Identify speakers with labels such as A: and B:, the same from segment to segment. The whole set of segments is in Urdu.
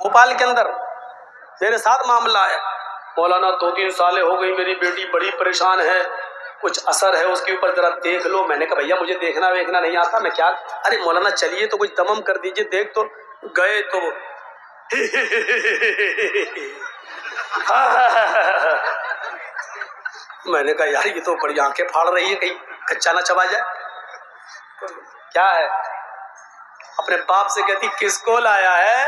A: بھوپال کے اندر میرے ساتھ معاملہ ہے، مولانا 2-3 سالیں ہو گئی میری بیٹی بڑی پریشان ہے، کچھ اثر ہے اس کے اوپر، ذرا دیکھ لو۔ میں نے کہا بھیا مجھے دیکھنا ویکھنا نہیں آتا، میں کیا، ارے مولانا چلیے تو کچھ دمم کر دیجئے، دیکھ تو گئے تو میں نے کہا یار یہ تو بڑی آنکھیں پھاڑ رہی ہے، کہیں کچا نہ چبا جائے۔ کیا ہے؟ اپنے باپ سے کہتی کس کو لایا ہے؟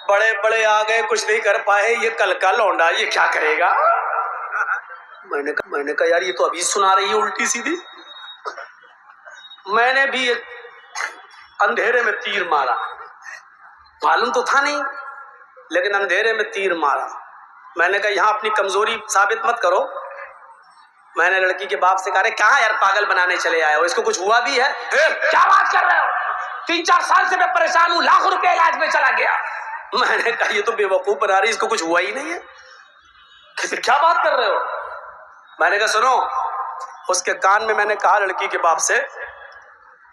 A: بڑے بڑے آ گئے کچھ نہیں کر پائے، یہ کل کا لونڈا یہ کیا کرے گا؟ میں نے کہا یار یہ تو ابھی سنا رہی ہے الٹی سیدھی۔ میں نے بھی ایک اندھیرے میں تیر مارا، معلوم تو تھا نہیں لیکن اندھیرے میں تیر مارا۔ میں نے کہا یہاں اپنی کمزوری ثابت مت کرو۔ میں نے لڑکی کے باپ سے کہا کہاں یار پاگل بنانے چلے آئے ہو، اس کو کچھ ہوا بھی ہے؟ کیا بات کر رہے ہو، 3-4 سال سے میں پریشان ہوں، لاکھ روپے علاج میں چلا گیا۔ میں نے کہا یہ تو بے وقوف بنا رہی، اس کو کچھ ہوا ہی نہیں ہے، پھر کیا بات کر رہے ہو؟ میں نے کہا سنو، اس کے کان میں نے کہا لڑکی کے باپ سے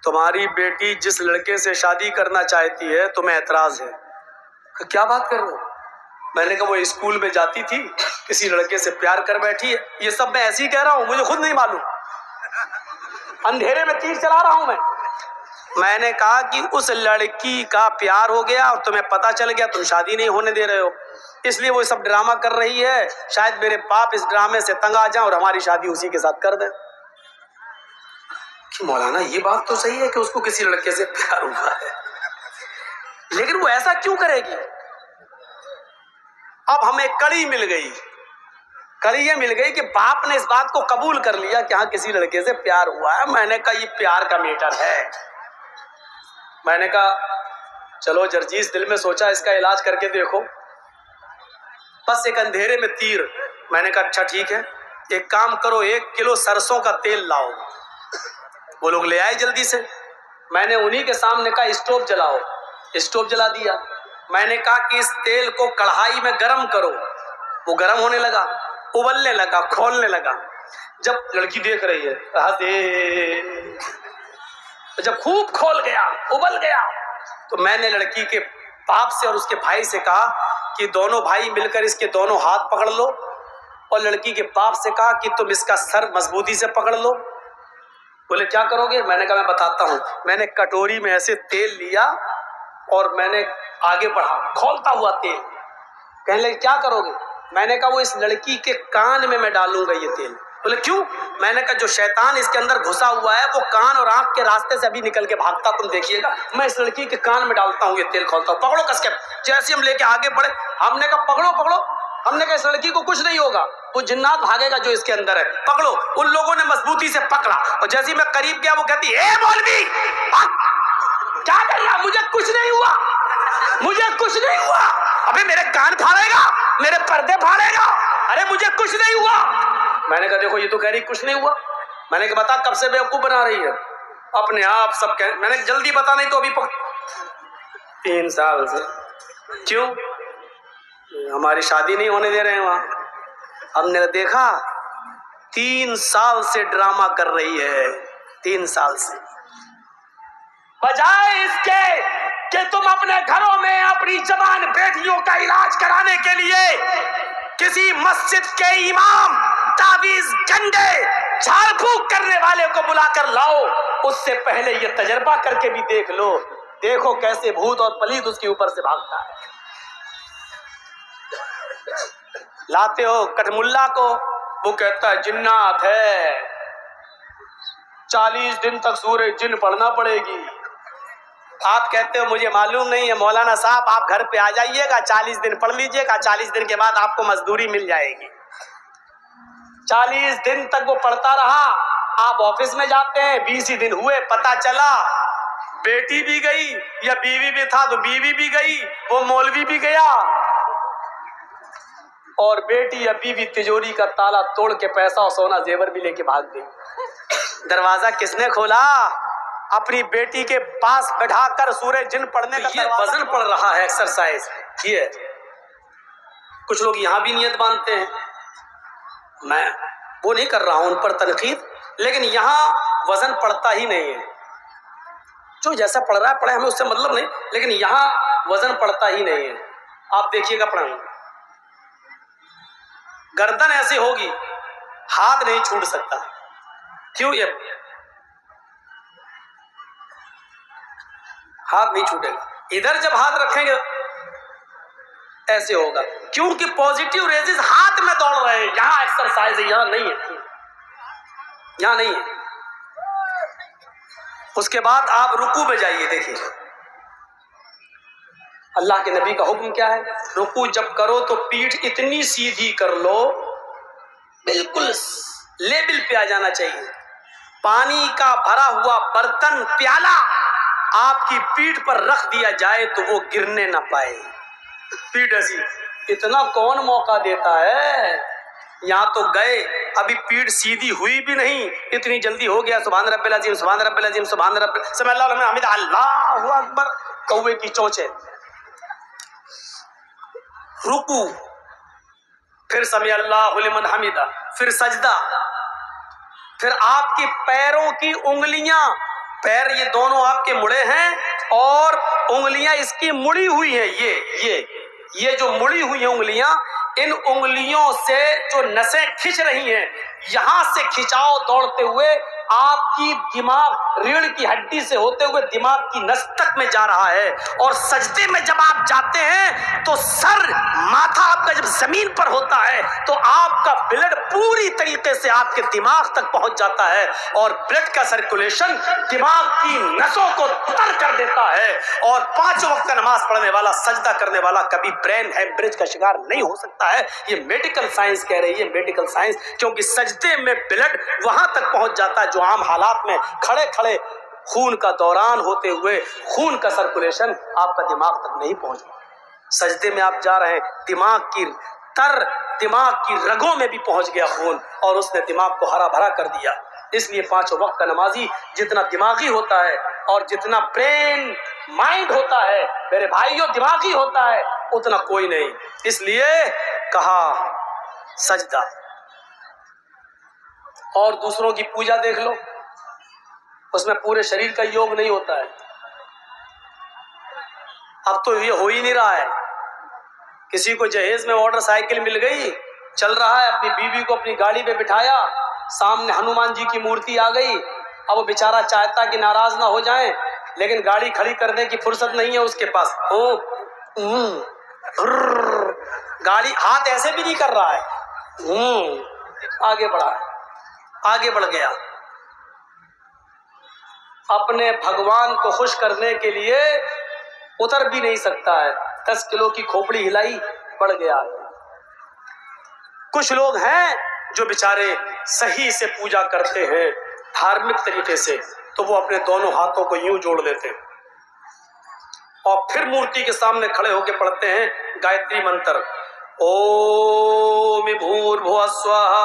A: تمہاری بیٹی جس لڑکے سے شادی کرنا چاہتی ہے تمہیں اعتراض ہے۔ کہ کیا بات کر رہے ہو؟ میں نے کہا وہ اسکول میں جاتی تھی کسی لڑکے سے پیار کر بیٹھی ہے، یہ سب میں ایسے ہی کہہ رہا ہوں، مجھے خود نہیں معلوم، اندھیرے میں تیر چلا رہا ہوں میں نے کہا کہ اس لڑکی کا پیار ہو گیا اور تمہیں پتا چل گیا، تم شادی نہیں ہونے دے رہے ہو، اس لیے وہ سب ڈرامہ کر رہی ہے، شاید میرے باپ اس ڈرامے سے تنگ آ جائیں اور ہماری شادی اسی کے ساتھ کر دیں۔ کہ مولانا یہ بات تو صحیح ہے کہ اس کو کسی لڑکے سے پیار ہوا ہے، لیکن وہ ایسا کیوں کرے گی؟ اب ہمیں کڑی مل گئی، کڑی یہ مل گئی کہ باپ نے اس بات کو قبول کر لیا کہ ہاں کسی لڑکے سے پیار ہوا ہے۔ میں نے کہا یہ پیار کا میٹر ہے۔ میں نے کہا چلو جرجیس دل میں سوچا اس کا علاج کر کے دیکھو، بس ایک اندھیرے میں تیر۔ میں نے کہا اچھا ٹھیک ہے، ایک کام کرو 1 کلو سرسوں کا تیل لاؤ۔ وہ لوگ لے آئے جلدی سے، میں نے انہی کے سامنے کہا اسٹوو جلاؤ، اسٹوو جلا دیا۔ میں نے کہا کہ اس تیل کو کڑھائی میں گرم کرو، وہ گرم ہونے لگا، ابلنے لگا، کھولنے لگا۔ جب لڑکی دیکھ رہی ہے جب خوب کھول گیا، ابل گیا، تو میں نے لڑکی کے باپ سے اور اس کے بھائی سے کہا کہ دونوں بھائی مل کر اس کے دونوں ہاتھ پکڑ لو، اور لڑکی کے باپ سے کہا کہ تم اس کا سر مضبوطی سے پکڑ لو۔ بولے کیا کرو گے؟ میں نے کہا میں بتاتا ہوں۔ میں نے کٹوری میں ایسے تیل لیا اور میں نے آگے بڑھا، کھولتا ہوا تیل۔ کہنے لگے کیا کرو گے؟ میں نے کہا وہ اس لڑکی کے کان میں ڈالوں گا یہ تیل۔ بولے کیوں؟ میں نے کہا جو شیطان اس کے اندر گھسا ہوا ہے وہ کان اور آنکھ کے راستے سے ابھی نکل کے بھاگتا، تم دیکھیے گا، میں اس لڑکی کے کان میں ڈالتا ہوں یہ تیل، کھولتا ہوں، پکڑو کس کے۔ جیسے ہم لے کے آگے بڑھے، ہم نے کہا پکڑو پکڑو، ہم نے کہا اس لڑکی کو کچھ نہیں ہوگا، وہ جنات بھاگے گا جو اس کے اندر ہے، پکڑو۔ ان لوگوں نے مضبوطی سے پکڑا، اور جیسے ہی میں قریب گیا وہ کہتی اے مولوی کیا کر رہا؟ مجھے کچھ نہیں ہوا، مجھے کچھ نہیں ہوا۔ ابھی میرے کان پھاڑے گا، میرے پردے پھاڑے گا، ارے مجھے کچھ نہیں ہوا۔ میں نے کہا دیکھو یہ تو کہہ رہی کچھ نہیں ہوا۔ میں نے کہا بتا کب سے بیوقوف بنا رہی ہے؟ اپنے آپ سب کہہ، میں نے جلدی بتا نہیں تو ابھی 3 سال سے۔ کیوں؟ ہماری شادی نہیں ہونے دے رہے ہیں وہاں۔ ہم نے دیکھا 3 سال سے ڈرامہ کر رہی ہے، 3 سال سے، بجائے اس کے کہ تم اپنے گھروں میں اپنی جوان بیٹیوں کا علاج کرانے کے لیے کسی مسجد کے امام، تعویذ گنڈے، جھاڑ پھونک کرنے والے کو بلا کر لاؤ، اس سے پہلے یہ تجربہ کر کے بھی دیکھ لو، دیکھو کیسے بھوت اور پلیت اس کے اوپر سے بھاگتا ہے۔ لاتے ہو کٹ ملا کو، وہ کہتا ہے جنات ہے، 40 دن تک سورہ جن پڑھنا پڑے گی۔ آپ کہتے ہو مجھے معلوم نہیں ہے، مولانا صاحب آپ گھر پہ آ جائیے گا، 40 دن پڑھ لیجئے گا، 40 دن کے بعد آپ کو مزدوری مل جائے گی۔ 40 دن تک وہ پڑھتا رہا، آپ آفس میں جاتے ہیں، 20 ہی دن ہوئے، پتا چلا بیٹی بھی گئی، یا بیوی بھی تھا تو بیوی بھی گئی، وہ مولوی بھی گیا، اور بیٹی یا بیوی تجوری کا تالا توڑ کے پیسہ اور سونا زیور بھی لے کے بھاگ گئی۔ دروازہ کس نے کھولا؟ اپنی بیٹی کے پاس بٹھا کر سورہ جن پڑھنے کا۔ یہ وزن پڑ رہا ہے، ایکسرسائز یہ۔ کچھ لوگ یہاں بھی نیت باندھتے ہیں، میں وہ نہیں کر رہا ہوں ان پر تنقید، لیکن یہاں وزن پڑتا ہی نہیں ہے، جو جیسا پڑھ رہا ہے پڑھے، ہمیں اس سے مطلب نہیں، لیکن یہاں وزن پڑتا ہی نہیں ہے۔ آپ دیکھیے گا پڑھیں، گردن ایسی ہوگی، ہاتھ نہیں چھوٹ سکتا. کیوں؟ یہ ہاتھ نہیں چھوٹے گا. ادھر جب ہاتھ رکھیں گے ایسے ہوگا، کیونکہ پوزیٹیو ریزز ہاتھ میں دوڑ رہے ہیں. یہاں ایکسرسائز ہے، یہاں نہیں ہے، یہاں نہیں ہے. اس کے بعد آپ رکوع میں جائیے. دیکھیے اللہ کے نبی کا حکم کیا ہے؟ رکوع جب کرو تو پیٹھ اتنی سیدھی کر لو، بالکل لیبل پہ آ جانا چاہیے. پانی کا بھرا ہوا برتن، پیالہ آپ کی پیٹھ پر رکھ دیا جائے تو وہ گرنے نہ پائے. پیٹھ ایسی، اتنا کون موقع دیتا ہے؟ یہاں تو گئے، ابھی پیٹھ سیدھی ہوئی بھی نہیں، اتنی جلدی ہو گیا سبحان رب العظیم، سبحان رب العظیم، سبحان رب، سمع اللہ لمن حمدہ، اللہ اکبر، کوے کی چونچے. رکوع، پھر سمع اللہ لمن حمدہ، پھر سجدہ، پھر آپ کے پیروں کی انگلیاں، پیر یہ دونوں آپ کے مڑے ہیں اور انگلیاں اس کی مڑی ہوئی ہیں. یہ جو مڑی ہوئی ہیں انگلیاں، ان انگلیوں سے جو نسیں کھچ رہی ہیں، یہاں سے کھچاؤ دوڑتے ہوئے آپ کی دماغ ریڑھ کی ہڈی سے ہوتے ہوئے دماغ کی نس تک میں جا رہا ہے. اور سجدے میں جب آپ جاتے ہیں تو سر، ماتھا آپ کا جب زمین پر ہوتا ہے تو آپ کا بلڈ پوری طریقے سے آپ کے دماغ تک پہنچ جاتا ہے اور بلڈ کا سرکولیشن دماغ کی نسوں کو تر کر دیتا ہے. اور 5 وقت کا نماز پڑھنے والا، سجدہ کرنے والا کبھی برین ہیمریج کا شکار نہیں ہو سکتا ہے. یہ میڈیکل سائنس کہہ رہی ہے، میڈیکل سائنس، کیونکہ سجدے میں بلڈ وہاں تک پہنچ جاتا ہے جو عام حالات میں کھڑے کھڑے خون کا دوران ہوتے ہوئے خون کا سرکولیشن آپ کا دماغ تک نہیں پہنچتا. سجدے میں آپ جا رہے ہیں، دماغ کی رگوں میں بھی پہنچ گیا خون اور اس نے دماغ کو ہرا بھرا کر دیا. اس لیے 5 وقت کا نمازی جتنا دماغی ہوتا ہے اور جتنا برین مائنڈ ہوتا ہے میرے بھائیوں، دماغی ہوتا ہے، اتنا کوئی نہیں. اس لیے کہا سجدہ. اور دوسروں کی پوجا دیکھ لو، اس میں پورے شریر کا یوگ نہیں ہوتا ہے. اب تو یہ ہو ہی نہیں رہا ہے. کسی کو جہیز میں موٹر سائیکل مل گئی، چل رہا ہے، اپنی بیوی کو اپنی گاڑی پہ بٹھایا، سامنے ہنومان جی کی مورتی آ گئی. اب وہ بیچارہ چاہتا کہ ناراض نہ ہو جائیں، لیکن گاڑی کھڑی کرنے کی فرصت نہیں ہے اس کے پاس. گاڑی ہاتھ ایسے بھی نہیں کر رہا ہے، آگے بڑھا، آگے بڑھ گیا. اپنے بھگوان کو خوش کرنے کے لیے اتر بھی نہیں سکتا ہے، 10 کلو کی کھوپڑی ہلائی، بڑھ گیا. کچھ لوگ ہیں جو بیچارے صحیح سے پوجا کرتے ہیں دھارمک طریقے سے، تو وہ اپنے دونوں ہاتھوں کو یوں جوڑ لیتے ہیں اور پھر مورتی کے سامنے کھڑے ہو کے پڑھتے ہیں گایتری منتر، اوم بھوربھوہ سوہا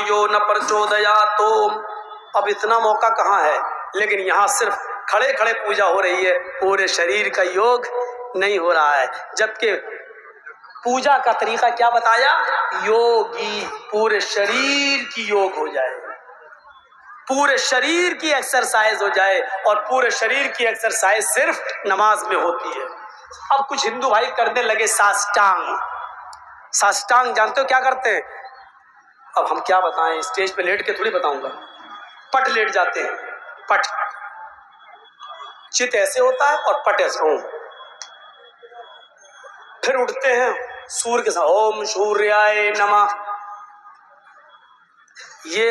A: یو نہ پرچودیات. اب اتنا موقع کہاں ہے، لیکن یہاں صرف کھڑے کھڑے پوجا ہو رہی ہے، پورے شریر کا یوگ نہیں ہو رہا ہے. جبکہ پوجا کا طریقہ کیا بتایا؟ یوگی، پورے شریر کی یوگ ہو جائے، پورے شریر کی ایکسرسائز ہو جائے. اور پورے شریر کی ایکسرسائز صرف نماز میں ہوتی ہے. اب کچھ ہندو بھائی کرنے لگے ساسٹانگ. ساسٹانگ جانتے ہو کیا کرتے ہیں؟ اب ہم کیا بتائیں، اسٹیج پہ لیٹ کے تھوڑی بتاؤں گا. پٹ لیٹ جاتے ہیں، پٹ، چت ایسے ہوتا ہے اور پٹ ایسے ہوں. پھر اٹھتے ہیں سور کے ساتھ، اوم سوریائے نمہ. یہ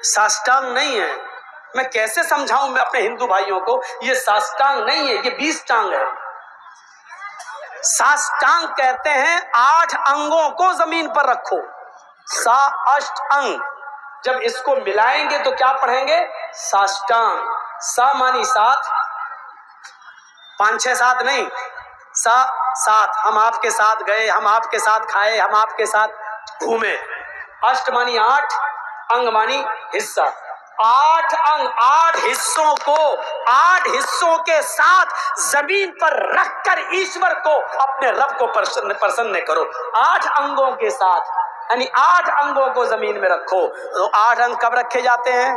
A: ساسٹانگ نہیں ہے. میں کیسے سمجھاؤں میں اپنے ہندو بھائیوں کو، یہ ساسٹانگ نہیں ہے، یہ 20 ٹانگ ہے. ساسٹانگ کہتے ہیں 8 انگوں کو زمین پر رکھو، سا اشٹ انگ. جب اس کو ملائیں گے تو کیا پڑھیں گے؟ ساسٹانگ. سا مانی 7، 5 6 7 نہیں، سا 7. ہم آپ کے ساتھ گئے، ہم آپ کے ساتھ کھائے، ہم آپ کے ساتھ گھومے. اشٹ مانی 8، انگ مانی حصہ. 8 انگ، 8 حصوں کو 8 حصوں کے ساتھ زمین پر رکھ کر ایشور کو، اپنے رب کو پرسن کرو. 8 انگوں کے ساتھ، یعنی 8 انگوں کو زمین میں رکھو. تو 8 انگ کب رکھے جاتے ہیں؟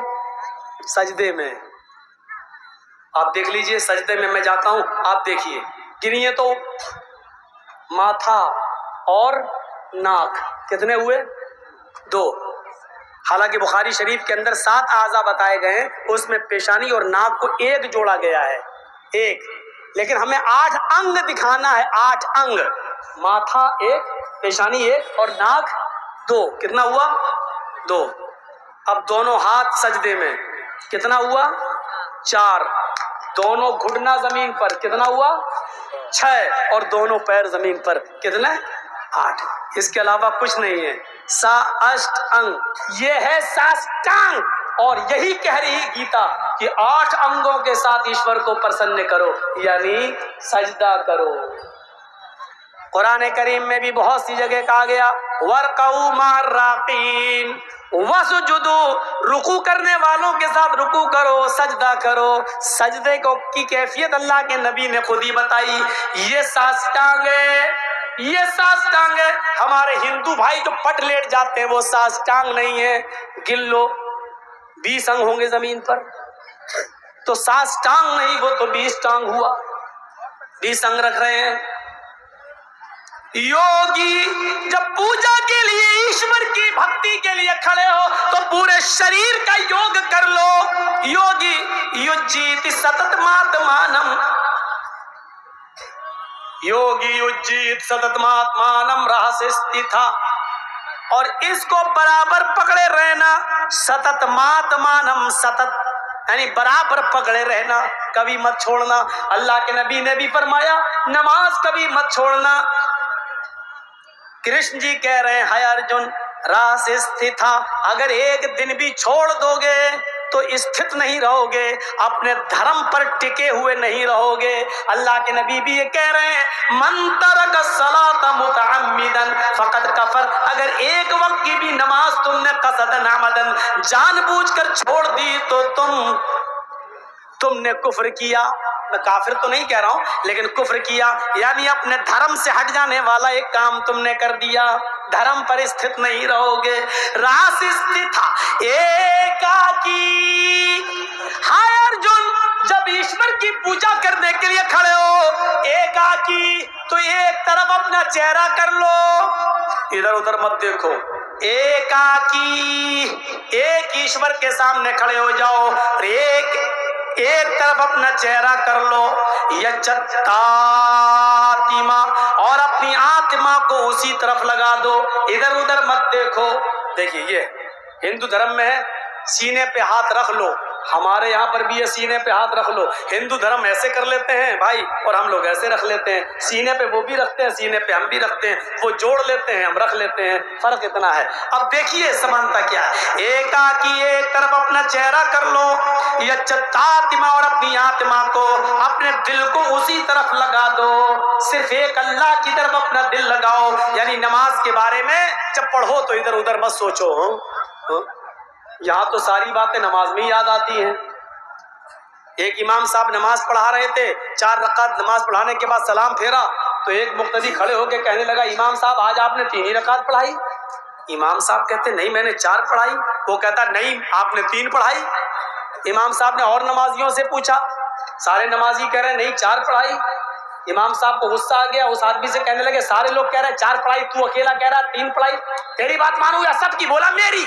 A: سجدے میں. آپ دیکھ لیجئے سجدے میں جاتا ہوں، آپ دیکھیے گنیے تو ماتھا اور ناک کتنے ہوئے؟ 2۔ حالانکہ بخاری شریف کے اندر 7 اعضاء بتائے گئے ہیں، اس میں پیشانی اور ناک کو 1 جوڑا گیا ہے، 1، لیکن ہمیں 8 انگ دکھانا ہے، 8 انگ، ماتھا 1، پیشانی 1 اور ناک 2، کتنا ہوا؟ 2۔ اب دونوں ہاتھ سجدے میں کتنا ہوا؟ 4۔ دونوں گھٹنا زمین پر کتنا ہوا؟ 6۔ اور دونوں پیر زمین پر کتنے؟ 8۔ اس کے علاوہ کچھ نہیں ہے۔ سا اشٹ انگ، یہ ہے ساشٹانگ، اور یہی کہہ رہی گیتا کہ 8 انگوں کے ساتھ ایشور کو پرسن کرو، یعنی سجدہ کرو۔ قرآن کریم میں بھی بہت سی جگہ کہا گیا وَارْكَعُوا مَعَ الرَّاكِعِينَ، وَاسْجُدُوا، رکوع کرنے والوں کے ساتھ رکوع کرو، سجدہ کرو۔ سجدے کی کیفیت اللہ کے نبی نے خود ہی بتائی، یہ ساشٹانگ ہے، ہمارے ہندو بھائی جو پٹ لیٹ جاتے ہیں وہ ساشٹانگ نہیں ہے، گن لو 20 انگ ہوں گے زمین پر، تو ساشٹانگ نہیں، وہ تو 20 ٹانگ ہوا، 20 انگ رکھ رہے ہیں۔ یوگی جب پوجا کے لیے، ایشور کی بھکتی کے لیے کھڑے ہو تو پورے شریر کا یوگ کر لو۔ یوگی یجیت ستتماتمانم، یوگی یجیت ستتماتمانم رہسستھا، اور اس کو برابر پکڑے رہنا، ستتماتمانم، ستت یعنی برابر پکڑے رہنا، کبھی مت چھوڑنا۔ اللہ کے نبی نے بھی فرمایا نماز کبھی مت چھوڑنا۔ کرشن جی کہہ رہے ہیں ہے ارجن راس استھتا، اگر ایک دن بھی چھوڑ دو گے تو استھت نہیں رہو گے، اپنے دھرم پر ٹکے ہوئے نہیں رہو گے۔ اللہ کے نبی بھی یہ کہہ رہے ہیں من ترک الصلاۃ متعمدا فقد کفر، اگر ایک وقت کی بھی نماز تم نے قصدن عمدن جان بوجھ کر چھوڑ دی تو تم نے کفر کیا۔ میں کافر تو نہیں کہہ رہا ہوں، لیکن کفر کیا، یعنی اپنے دھرم سے ہٹ جانے والا ایک کام تم نے کر دیا، دھرم پر استھت نہیں رہو گے۔ راس استھتا ایکاکی، ہائے ارجن جب ایشور کی پوجا کرنے کے لیے کھڑے ہو ایکاکی، تو ایک طرف اپنا چہرہ کر لو، ادھر ادھر مت دیکھو، ایکاکی، ایک ایشور کے سامنے کھڑے ہو جاؤ، اور ایک طرف اپنا چہرہ کر لو، یچتاتما، اور اپنی آتما کو اسی طرف لگا دو، ادھر ادھر مت دیکھو۔ دیکھیے یہ ہندو دھرم میں ہے سینے پہ ہاتھ رکھ لو، ہمارے یہاں پر بھی یہ سینے پہ ہاتھ رکھ لو۔ ہندو دھرم ایسے کر لیتے ہیں بھائی، اور ہم لوگ ایسے رکھ لیتے ہیں، سینے پہ وہ بھی رکھتے ہیں، سینے پہ ہم بھی رکھتے ہیں، وہ جوڑ لیتے ہیں ہم رکھ لیتے ہیں، فرق اتنا ہے۔ اب دیکھیے سمانتا کیا ہے، ایکاکی ایک طرف اپنا چہرہ کر لو، یچتاتما، اور اپنی آتما کو، اپنے دل کو اسی طرف لگا دو، صرف ایک اللہ کی طرف اپنا دل لگاؤ، یعنی نماز کے بارے میں جب پڑھو تو ادھر ادھر مت سوچو۔ یہاں تو ساری باتیں نماز میں یاد آتی ہیں۔ ایک امام صاحب نماز پڑھا رہے تھے، 4 رکعت نماز پڑھانے کے بعد سلام پھیرا تو ایک مقتدی کھڑے ہو کے کہنے لگا امام صاحب آج آپ نے 3 ہی رکعت پڑھائی۔ امام صاحب کہتے نہیں میں نے 4 پڑھائی، وہ کہتا نہیں آپ نے 3 پڑھائی۔ امام صاحب نے اور نمازیوں سے پوچھا، سارے نمازی کہہ رہے ہیں نہیں 4 پڑھائی۔ امام صاحب کو غصہ آ گیا، اس آدمی سے کہنے لگے سارے لوگ کہہ رہے ہیں 4 پڑھائی، تو اکیلا کہہ رہا 3 پڑھائی، تیری بات مانوں یا سب کی؟ بولا میری۔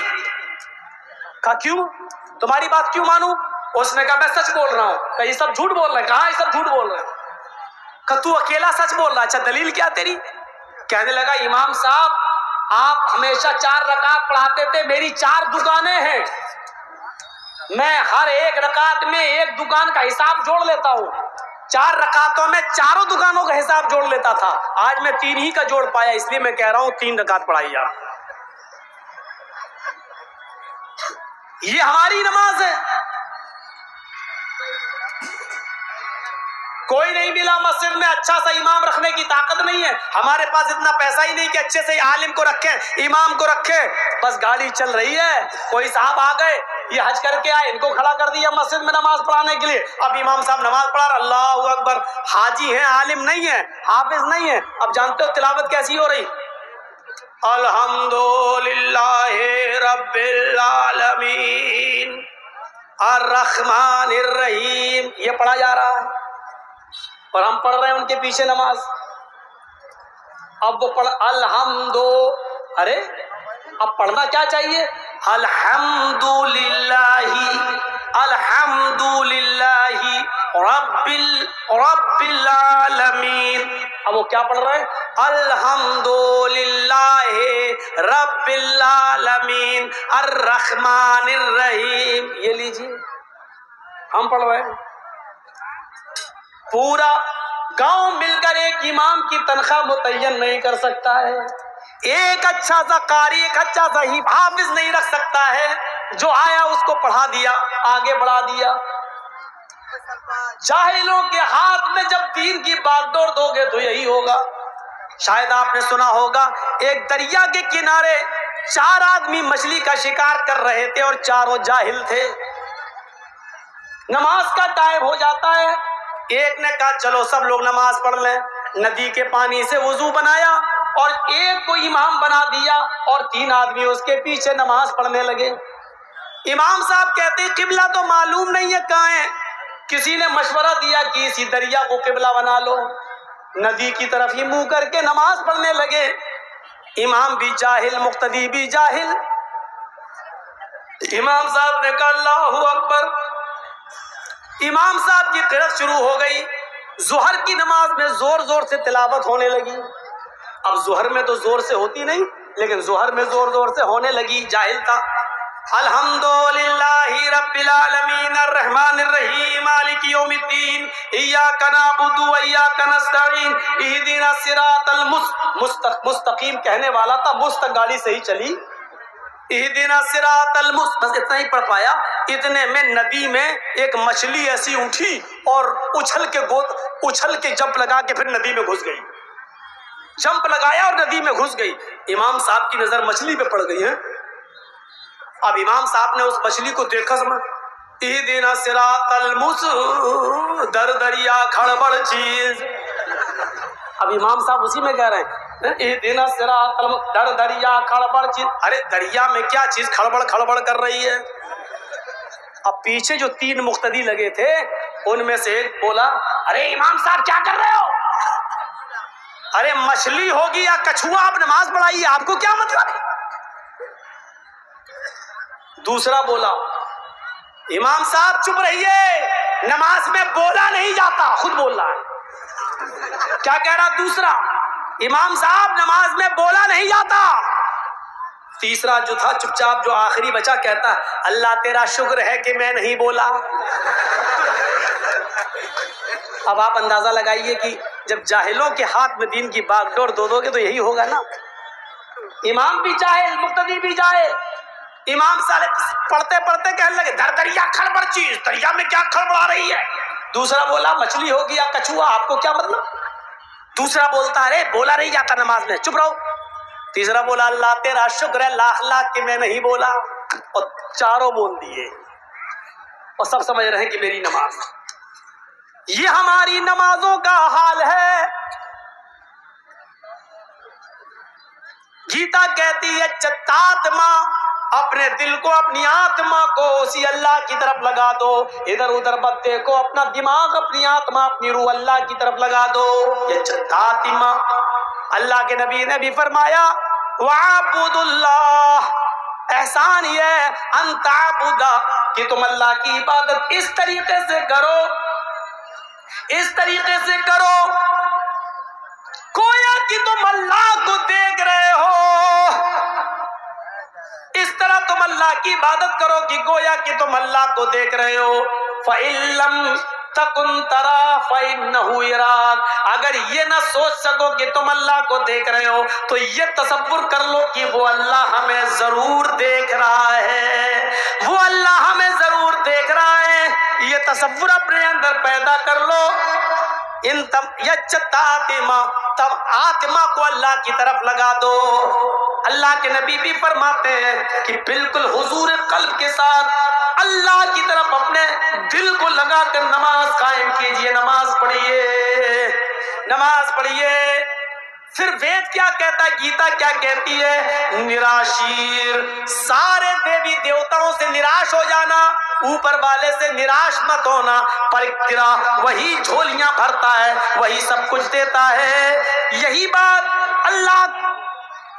A: کہا کیوں تمہاری بات کیوں مانوں؟ اس نے کہا میں سچ بول رہا ہوں۔ کہا یہ سب جھوٹ بول رہے ہیں؟ کہا یہ سب جھوٹ بول رہے ہیں۔ کہا تو اکیلا سچ بول رہا، اچھا دلیل کیا تیری؟ کہنے لگا امام صاحب آپ ہمیشہ 4 رکعت پڑھاتے تھے، میری 4 دکانیں ہیں، میں ہر ایک رکعت میں ایک دکان کا حساب جوڑ لیتا ہوں، 4 رکعتوں میں چاروں دکانوں کا حساب جوڑ لیتا تھا، آج میں 3 ہی کا جوڑ پایا، اس لیے میں کہہ رہا ہوں 3 رکعت پڑھائی آپ۔ یہ ہماری نماز ہے۔ کوئی نہیں ملا مسجد میں اچھا سا امام رکھنے کی طاقت نہیں ہے، ہمارے پاس اتنا پیسہ ہی نہیں کہ اچھے سے عالم کو رکھیں، امام کو رکھیں، بس گاڑی چل رہی ہے۔ کوئی صاحب آ گئے، یہ حج کر کے آئے، ان کو کھڑا کر دیا مسجد میں نماز پڑھانے کے لیے، اب امام صاحب نماز پڑھا رہا، اللہ اکبر، حاجی ہیں عالم نہیں ہے، حافظ نہیں ہے، اب جانتے ہو تلاوت کیسی ہو رہی؟ الحمدللہ رب العالمین، الرحمن الرحیم، یہ پڑھا جا رہا ہے اور ہم پڑھ رہے ہیں ان کے پیچھے نماز. اب وہ پڑھ الحمدو، ارے اب پڑھنا کیا چاہیے؟ الحمدللہ الحمدللہ رب العالمین. اب وہ کیا پڑھ رہے ہیں؟ الحمدللہ رب العالمین الرحمن الرحیم. یہ لیجیے ہم پڑھ رہے ہیں. پورا گاؤں مل کر ایک امام کی تنخواہ متعین نہیں کر سکتا ہے. ایک اچھا سا قاری، ایک اچھا سا حافظ نہیں رکھ سکتا ہے. جو آیا اس کو پڑھا دیا، آگے بڑھا دیا. جاہلوں کے ہاتھ میں جب دین کی باغ دوڑ دو گے تو یہی ہوگا. شاید آپ نے سنا ہوگا ایک دریا کے کنارے 4 آدمی مچھلی کا شکار کر رہے تھے اور چاروں جاہل تھے. نماز کا ٹائم ہو جاتا ہے. ایک نے کہا چلو سب لوگ نماز پڑھ لیں. ندی کے پانی سے وضو بنایا اور ایک کو امام بنا دیا اور 3 آدمی اس کے پیچھے نماز پڑھنے لگے. امام صاحب کہتے ہیں قبلہ تو معلوم نہیں ہے کہاں ہے. کسی نے مشورہ دیا کہ اسی دریا کو قبلہ بنا لو. ندی کی طرف ہی منہ کر کے نماز پڑھنے لگے. امام بھی جاہل، مقتدی بھی جاہل. امام صاحب نے کہا اللہ اکبر. امام صاحب کی قرأت شروع ہو گئی. ظہر کی نماز میں زور زور سے تلاوت ہونے لگی. اب ظہر میں تو زور سے ہوتی نہیں، لیکن ظہر میں زور زور سے ہونے لگی. جاہل تھا. الحمدللہ رب العالمین الرحمن الرحیم مالک یوم الدین ایاک نعبد و ایاک نستعین اہدنا الصراط مستقیم کہنے والا تھا، مستق گاڑی سے ہی چلی. اہدنا الصراط بس اتنا ہی پڑھ پایا. اتنے میں ندی میں ایک مچھلی ایسی اٹھی اور اچھل کے جمپ لگا کے پھر ندی میں گھس گئی. جمپ لگایا اور ندی میں گھس گئی. امام صاحب کی نظر مچھلی پہ پڑ گئی ہے. اب امام صاحب نے اس مچھلی کو دیکھا، سمجھ اہدنا الصراط در دریا کھڑبڑ چیز. اب امام صاحب اسی میں کہہ رہے ہیں اہدنا الصراط در دریا کھڑبڑ چیز. ارے دریا میں کیا چیز کھڑبڑ کھڑبڑ کر رہی ہے؟ اب پیچھے جو 3 مقتدی لگے تھے ان میں سے ایک بولا ارے امام صاحب کیا کر رہے ہو؟ ارے مچھلی ہوگی یا کچھوا، آپ نماز پڑھائیے، آپ کو کیا مطلب ہے؟ دوسرا بولا امام صاحب چپ رہیے، نماز میں بولا نہیں جاتا. خود بول رہا ہے. کیا کہہ رہا دوسرا؟ امام صاحب نماز میں بولا نہیں جاتا. تیسرا جو تھا چپ چاپ، جو آخری بچا، کہتا اللہ تیرا شکر ہے کہ میں نہیں بولا. اب آپ اندازہ لگائیے کہ جب جاہلوں کے ہاتھ میں دین کی باغ ڈور دو گے تو یہی ہوگا نا. امام بھی جاہل، مقتدی بھی جاہل. امام صاحب پڑھتے پڑھتے کہنے لگے در دریا کھڑبڑ چیز، دریا میں کیا کھڑبڑا رہی ہے؟ دوسرا بولا مچھلی ہوگی یا کچھوا، آپ کو کیا مطلب؟ دوسرا بولتا ارے بولا نہیں جاتا نماز میں، چپ رہو. تیسرا بولا اللہ تیرا شکر ہے لاکھ لاکھ کہ میں نہیں بولا. اور چاروں بول دیے اور سب سمجھ رہے ہیں کہ میری نماز. یہ ہماری نمازوں کا حال ہے. گیتا کہتی ہے چتاتما، اپنے دل کو، اپنی آتما کو اسی اللہ کی طرف لگا دو. ادھر ادھر مت دیکھو. اپنا دماغ، اپنی آتما، اپنی روح اللہ کی طرف لگا دو. یہ چتاتما. اللہ کے نبی نے بھی فرمایا وَعَبُدُ اللَّهِ، احسان یہ ہے ان تعبد، کہ تم اللہ کی عبادت اس طریقے سے کرو، اس طریقے سے کرو گویا کہ تم اللہ کو دیکھ رہے ہو. اس طرح تم اللہ کی عبادت کرو کہ گویا کہ تم اللہ کو دیکھ رہے ہو. فَإِن لَّمْ تَكُن تَرَى فَإِنَّهُ يَرَاكَ. اگر یہ نہ سوچ سکو کہ تم اللہ کو دیکھ رہے ہو تو یہ تصور کر لو کہ وہ اللہ ہمیں ضرور دیکھ رہا ہے. وہ اللہ ہمیں ضرور دیکھ رہا ہے. یہ تصور اپنے اندر پیدا کر لو. ان تم یچتاتما، تم آتما کو اللہ کی طرف لگا دو. اللہ کے نبی بھی فرماتے ہیں کہ بالکل حضور قلب کے ساتھ اللہ کی طرف اپنے دل کو لگا کر نماز قائم کیجئے. نماز پڑھیے، نماز پڑھیے. پھر وید کیا کہتا ہے، گیتا کیا کہتی ہے؟ نراشیر، سارے دیوی دیوتاؤں سے نراش ہو جانا. اوپر والے سے نراش مت ہونا، پر تیرا وہی جھولیاں بھرتا ہے، وہی سب کچھ دیتا ہے۔ یہی بات اللہ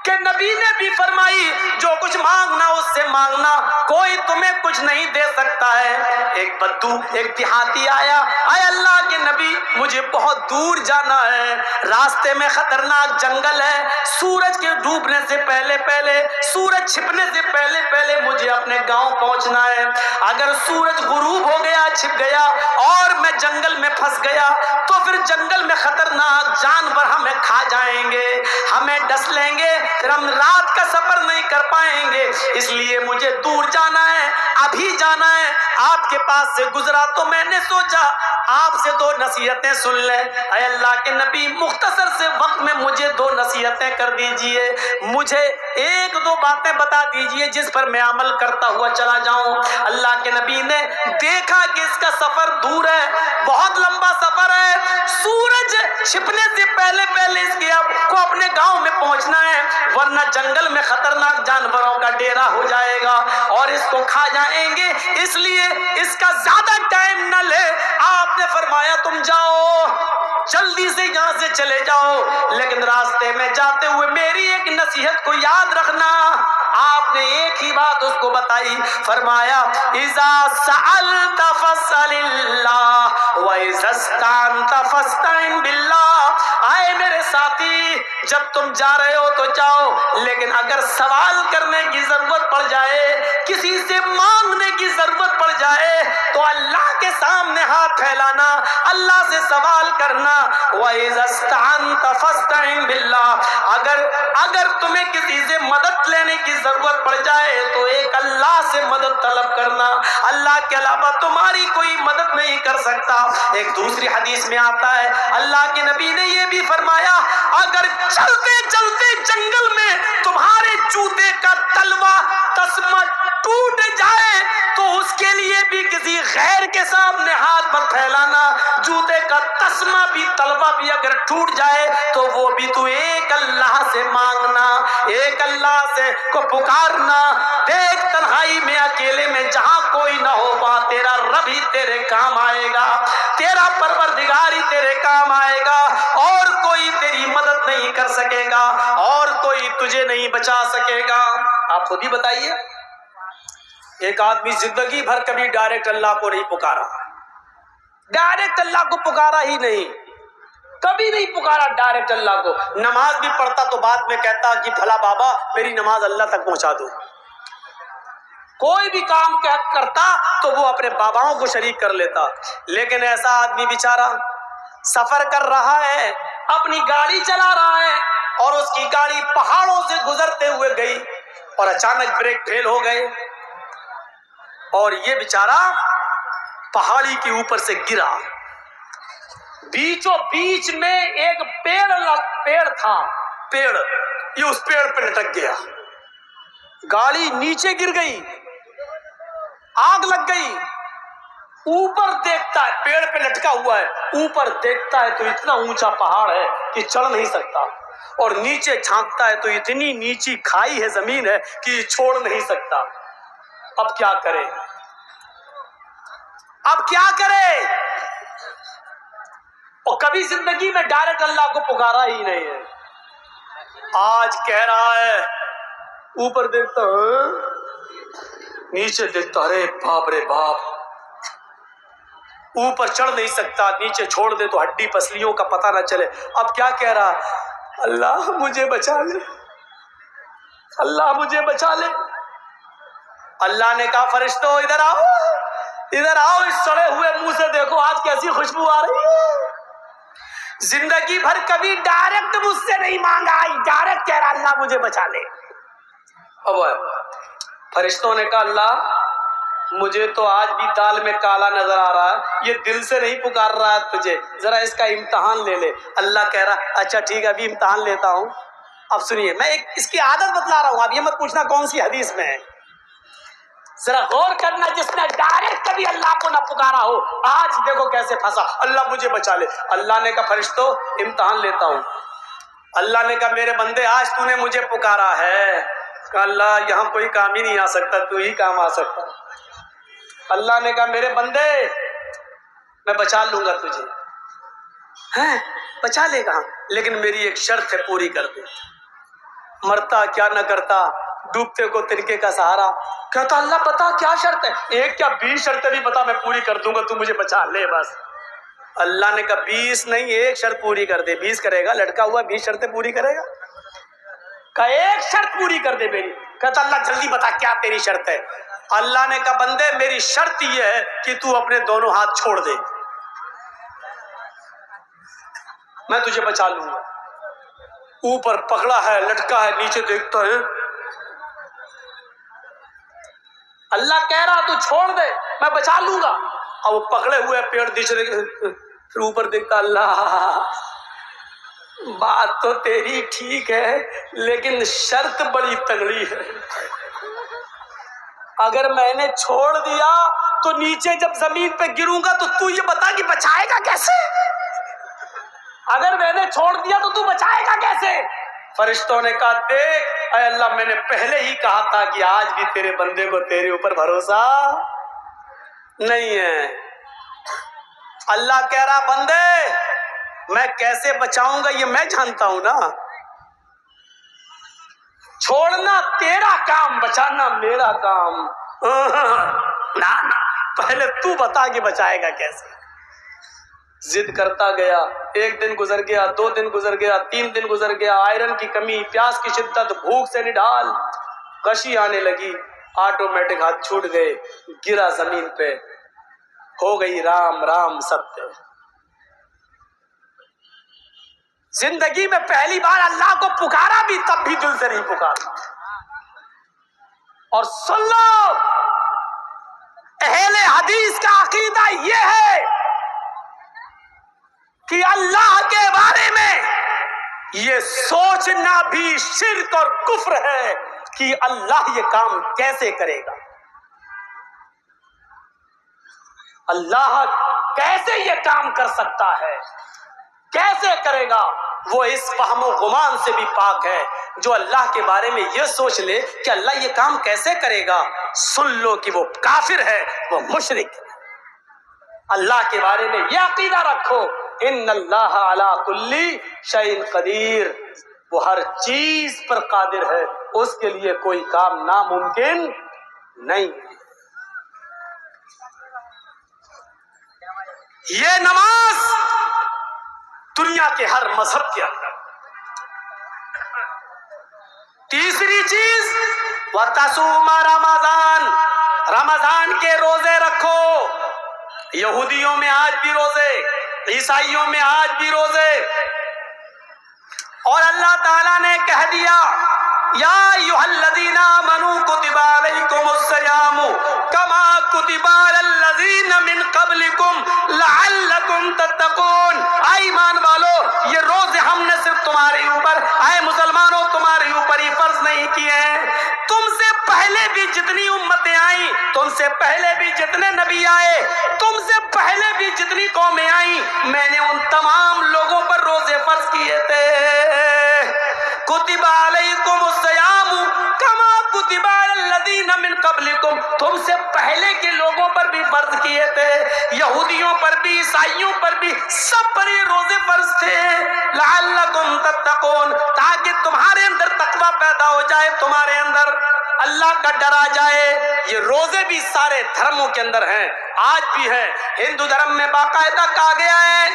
A: کہ نبی نے بھی فرمائی، جو کچھ مانگنا اس سے مانگنا، کوئی تمہیں کچھ نہیں دے سکتا ہے۔ ایک بدو، ایک دیہاتی آیا، اے اللہ کے نبی مجھے بہت دور جانا ہے، راستے میں خطرناک جنگل ہے، سورج کے ڈوبنے سے پہلے پہلے، سورج چھپنے سے پہلے پہلے مجھے اپنے گاؤں پہنچنا ہے۔ اگر سورج غروب ہو گیا، چھپ گیا اور میں جنگل میں پھنس گیا تو پھر جنگل میں خطرناک جانور ہمیں کھا جائیں گے، ہمیں ڈس لیں گے، پھر ہم رات کا سفر نہیں کر پائیں گے، اس لیے مجھے دور جانا ہے، ابھی جانا ہے۔ آپ کے پاس سے گزرا تو میں نے سوچا آپ سے دو نصیحتیں سن لیں۔ اے اللہ کے نبی مختصر سے وقت میں مجھے دو نصیحتیں کر دیجئے، مجھے ایک دو باتیں بتا دیجئے جس پر میں عمل کرتا ہوا چلا جاؤں۔ اللہ کے نبی نے دیکھا کہ اس کا سفر دور ہے، بہت لمبا سفر ہے، سورج چھپنے سے پہلے پہلے اس کو اپنے گاؤں میں پہنچنا ہے، ورنہ جنگل میں خطرناک جانوروں کا ڈیرا ہو جائے گا اور اس کو کھا جائیں گے، اس لیے اس کا زیادہ ٹائم نہ لے۔ آپ نے فرمایا تم جاؤ، جلدی سے یہاں سے چلے جاؤ، لیکن راستے میں جاتے ہوئے میری ایک نصیحت کو یاد رکھنا۔ آپ نے ایک ہی بات اس کو بتائی، فرمایا اذا سألت فاسأل اللہ واذا استعنت فاستعن باللہ۔ آئے میرے ساتھی، جب تم جا رہے ہو تو جاؤ، لیکن اگر سوال کرنے کی ضرورت پڑ جائے، کسی سے مانگنے کی ضرورت پڑ جائے تو اللہ کے سامنے ہاتھ پھیلانا، اللہ سے سوال کرنا۔ وَإِذَا اسْتَعَنْتَ فَاسْتَعِنْ بِاللَّهِ۔ اگر تمہیں کسی سے مدد لینے کی ضرورت پڑ جائے تو ایک اللہ سے مدد طلب کرنا، اللہ کے علاوہ تمہاری کوئی مدد نہیں کر سکتا۔ ایک دوسری حدیث میں آتا ہے، اللہ کے نبی نے یہ بھی فرمایا، اگر چلتے چلتے جنگل میں تمہارے جوتے کا تلوا تسمہ ٹوٹ جائے تو اس کے لیے بھی کسی غیر کے سامنے ہاتھ مت پھیلانا، جوتے کا تسمہ بھی تلوا بھی اگر ٹوٹ جائے تو وہ بھی تو ایک اللہ سے مانگنا، ایک اللہ سے کو پکارنا۔ دیکھ تنہائی میں اکیلے میں جہاں کوئی نہ ہو وہاں تیرا رب ہی تیرے کام آئے گا، تیرا پروردگار ہی تیرے کام آئے گا، اور کوئی تیری مدد نہیں کر سکے گا، اور کوئی تجھے نہیں بچا سکے گا۔ آپ خود ہی بتائیے، ایک آدمی زندگی بھر کبھی ڈائریکٹ اللہ کو نہیں پکارا، ڈائریکٹ اللہ کو پکارا ہی نہیں، کبھی نہیں پکارا ڈائریکٹ اللہ کو، نماز بھی پڑھتا تو بعد میں کہتا کہ بھلا بابا میری نماز اللہ تک پہنچا دو، کوئی بھی کام کرتا تو وہ اپنے باباؤں کو شریک کر لیتا۔ لیکن ایسا آدمی بیچارہ سفر کر رہا ہے، اپنی گاڑی چلا رہا ہے اور اس کی گاڑی پہاڑوں سے گزرتے ہوئے گئی اور اچانک بریک فیل ہو گئے اور یہ بیچارہ پہاڑی کے اوپر سے گرا، بیچوں بیچ میں ایک پیڑ تھا، پیڑ، یہ اس پیڑ پہ لٹک گیا، گاڑی نیچے گر گئی، آگ لگ گئی، اوپر دیکھتا ہے پیڑ پہ لٹکا ہوا ہے، اوپر دیکھتا ہے تو اتنا اونچا پہاڑ ہے کہ چڑھ نہیں سکتا، اور نیچے جھانکتا ہے تو اتنی نیچی کھائی ہے، زمین ہے کہ یہ چھوڑ نہیں سکتا۔ اب کیا کرے، اب کیا کرے؟ اور کبھی زندگی میں ڈائریکٹ اللہ کو پکارا ہی نہیں ہے، آج کہہ رہا ہے، اوپر دیکھتا ہے، نیچے دیکھتا، ارے باپ رے باپ، اوپر چڑھ نہیں سکتا، نیچے چھوڑ دے تو ہڈی پسلیوں کا پتہ نہ چلے۔ اب کیا کہہ رہا، اللہ مجھے بچا لے، اللہ مجھے بچا لے۔ اللہ نے کہا فرشتوں ادھر آؤ، ادھر آؤ، اس سڑے ہوئے منہ سے دیکھو آج کیسی خوشبو آ رہی ہے۔ زندگی بھر کبھی ڈائریکٹ مجھ سے نہیں مانگا، ڈائریکٹ کہہ رہا اللہ مجھے بچا لے۔ اب فرشتوں نے کہا اللہ مجھے تو آج بھی دال میں کالا نظر آ رہا ہے، یہ دل سے نہیں پکار رہا ہے تجھے، ذرا اس کا امتحان لے لے۔ اللہ کہہ رہا اچھا ٹھیک ہے ابھی امتحان لیتا ہوں۔ اب سنیے میں ایک اس کی عادت بتلا رہا ہوں، آپ یہ مت پوچھنا کون سی حدیث میں ہے، ذرا غور کرنا، جس نے ڈائریکٹ کبھی اللہ کو نہ پکارا ہو آج دیکھو کیسے پھنسا، اللہ مجھے بچا لے۔ اللہ نے کہا فرشتوں امتحان لیتا ہوں۔ اللہ نے کہا میرے بندے آج تو نے مجھے پکارا ہے، کہا اللہ یہاں کوئی کام ہی نہیں آ سکتا، تو ہی کام آ سکتا۔ اللہ نے کہا میرے بندے میں بچا لوں گا تجھے. ہیں بچا لے گا لیکن میری ایک شرط ہے پوری کر دے. مرتا کیا نہ کرتا ڈوبتے کو تنکے کا سہارا. کہتا اللہ بتا کیا شرط ہے؟ ایک کیا 20 شرطیں بھی بتا میں پوری کر دوں گا تو مجھے بچا لے بس. اللہ نے کہا 20 نہیں ایک شرط پوری کر دے. 20 کرے گا لڑکا ہوا 20 شرطیں پوری کرے گا؟ کہا ایک شرط پوری کر دے میری. کہتا اللہ جلدی بتا کیا تیری شرط ہے؟ اللہ نے کہا بندے میری شرط یہ ہے کہ تو اپنے دونوں ہاتھ چھوڑ دے میں تجھے بچا لوں گا. اوپر پکڑا ہے لٹکا ہے نیچے دیکھتا ہے. اللہ کہہ رہا تو چھوڑ دے میں بچا لوں گا. اب وہ پکڑے ہوئے پیڑ نیچے پھر اوپر دیکھتا اللہ بات تو تیری ٹھیک ہے لیکن شرط بڑی تگڑی ہے. اگر میں نے چھوڑ دیا تو نیچے جب زمین پہ گروں گا تو یہ بتا کہ بچائے گا کیسے؟ اگر میں نے چھوڑ دیا تو بچائے گا کیسے؟ فرشتوں نے کہا دیکھ اے اللہ میں نے پہلے ہی کہا تھا کہ آج بھی تیرے بندے کو تیرے اوپر بھروسہ نہیں ہے. اللہ کہہ رہا بندے میں کیسے بچاؤں گا یہ میں جانتا ہوں نا. چھوڑنا تیرا کام بچانا میرا کام. نا پہلے تو بتا کہ بچائے گا کیسے. ضد کرتا گیا. ایک دن گزر گیا 2 دن گزر گیا 3 دن گزر گیا. آئرن کی کمی پیاس کی شدت بھوک سے نڈال غشی آنے لگی. آٹومیٹک ہاتھ چھوٹ گئے گرا زمین پہ. ہو گئی رام رام ستیہ. زندگی میں پہلی بار اللہ کو پکارا بھی تب بھی دل سے نہیں پکارا. اور سن لو اہل حدیث کا عقیدہ یہ ہے کہ اللہ کے بارے میں یہ سوچنا بھی شرک اور کفر ہے کہ اللہ یہ کام کیسے کرے گا. اللہ کیسے یہ کام کر سکتا ہے کیسے کرے گا. وہ اس فہم و گمان سے بھی پاک ہے جو اللہ کے بارے میں یہ سوچ لے کہ اللہ یہ کام کیسے کرے گا. سن لو کہ وہ کافر ہے وہ مشرک ہے. اللہ کے بارے میں یہ عقیدہ رکھو ان اللہ علی کل شیء قدیر. وہ ہر چیز پر قادر ہے. اس کے لیے کوئی کام ناممکن نہیں. یہ نماز دنیا کے ہر مذہب کے اندر. تیسری چیز وَتَصُومَ رمضان. رمضان کے روزے رکھو. یہودیوں میں آج بھی روزے عیسائیوں میں آج بھی روزے. اور اللہ تعالیٰ نے کہہ دیا یا ایھا الذین آمنوا کتب علیکم الصیام کما کتب علی الذین من قبلکم لعلکم تتقون. اے ایمان والو یہ روزے ہم نے صرف تمہارے اوپر اے مسلمانوں تمہارے اوپر ہی فرض نہیں کیے ہیں. تم سے پہلے بھی جتنی امتیں آئیں تم سے پہلے بھی جتنے نبی آئے تم سے پہلے بھی جتنی قومیں آئیں میں نے ان تمام لوگوں پر روزے فرض کیے تھے. کتب علیکم الصیام کما کتب علی الذین من قبلکم. تم سے پہلے کے لوگوں پر بھی فرض کیے تھے. یہودیوں پر بھی عیسائیوں پر بھی سب پر یہ روزے فرض تھے. لعلکم تتقون تاکہ تمہارے اندر تقوی پیدا ہو جائے تمہارے اندر اللہ کا ڈر آ جائے. یہ روزے بھی سارے دھرموں کے اندر ہیں آج بھی ہیں. ہندو دھرم میں باقاعدہ کہا گیا ہے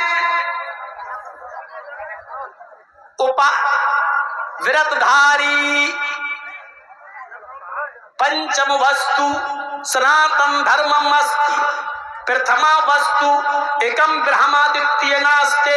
A: ورت دھاری پنچم وستو سناتن دھرمم استی پرتھما وستو ایکم برہمادتیہ ناستے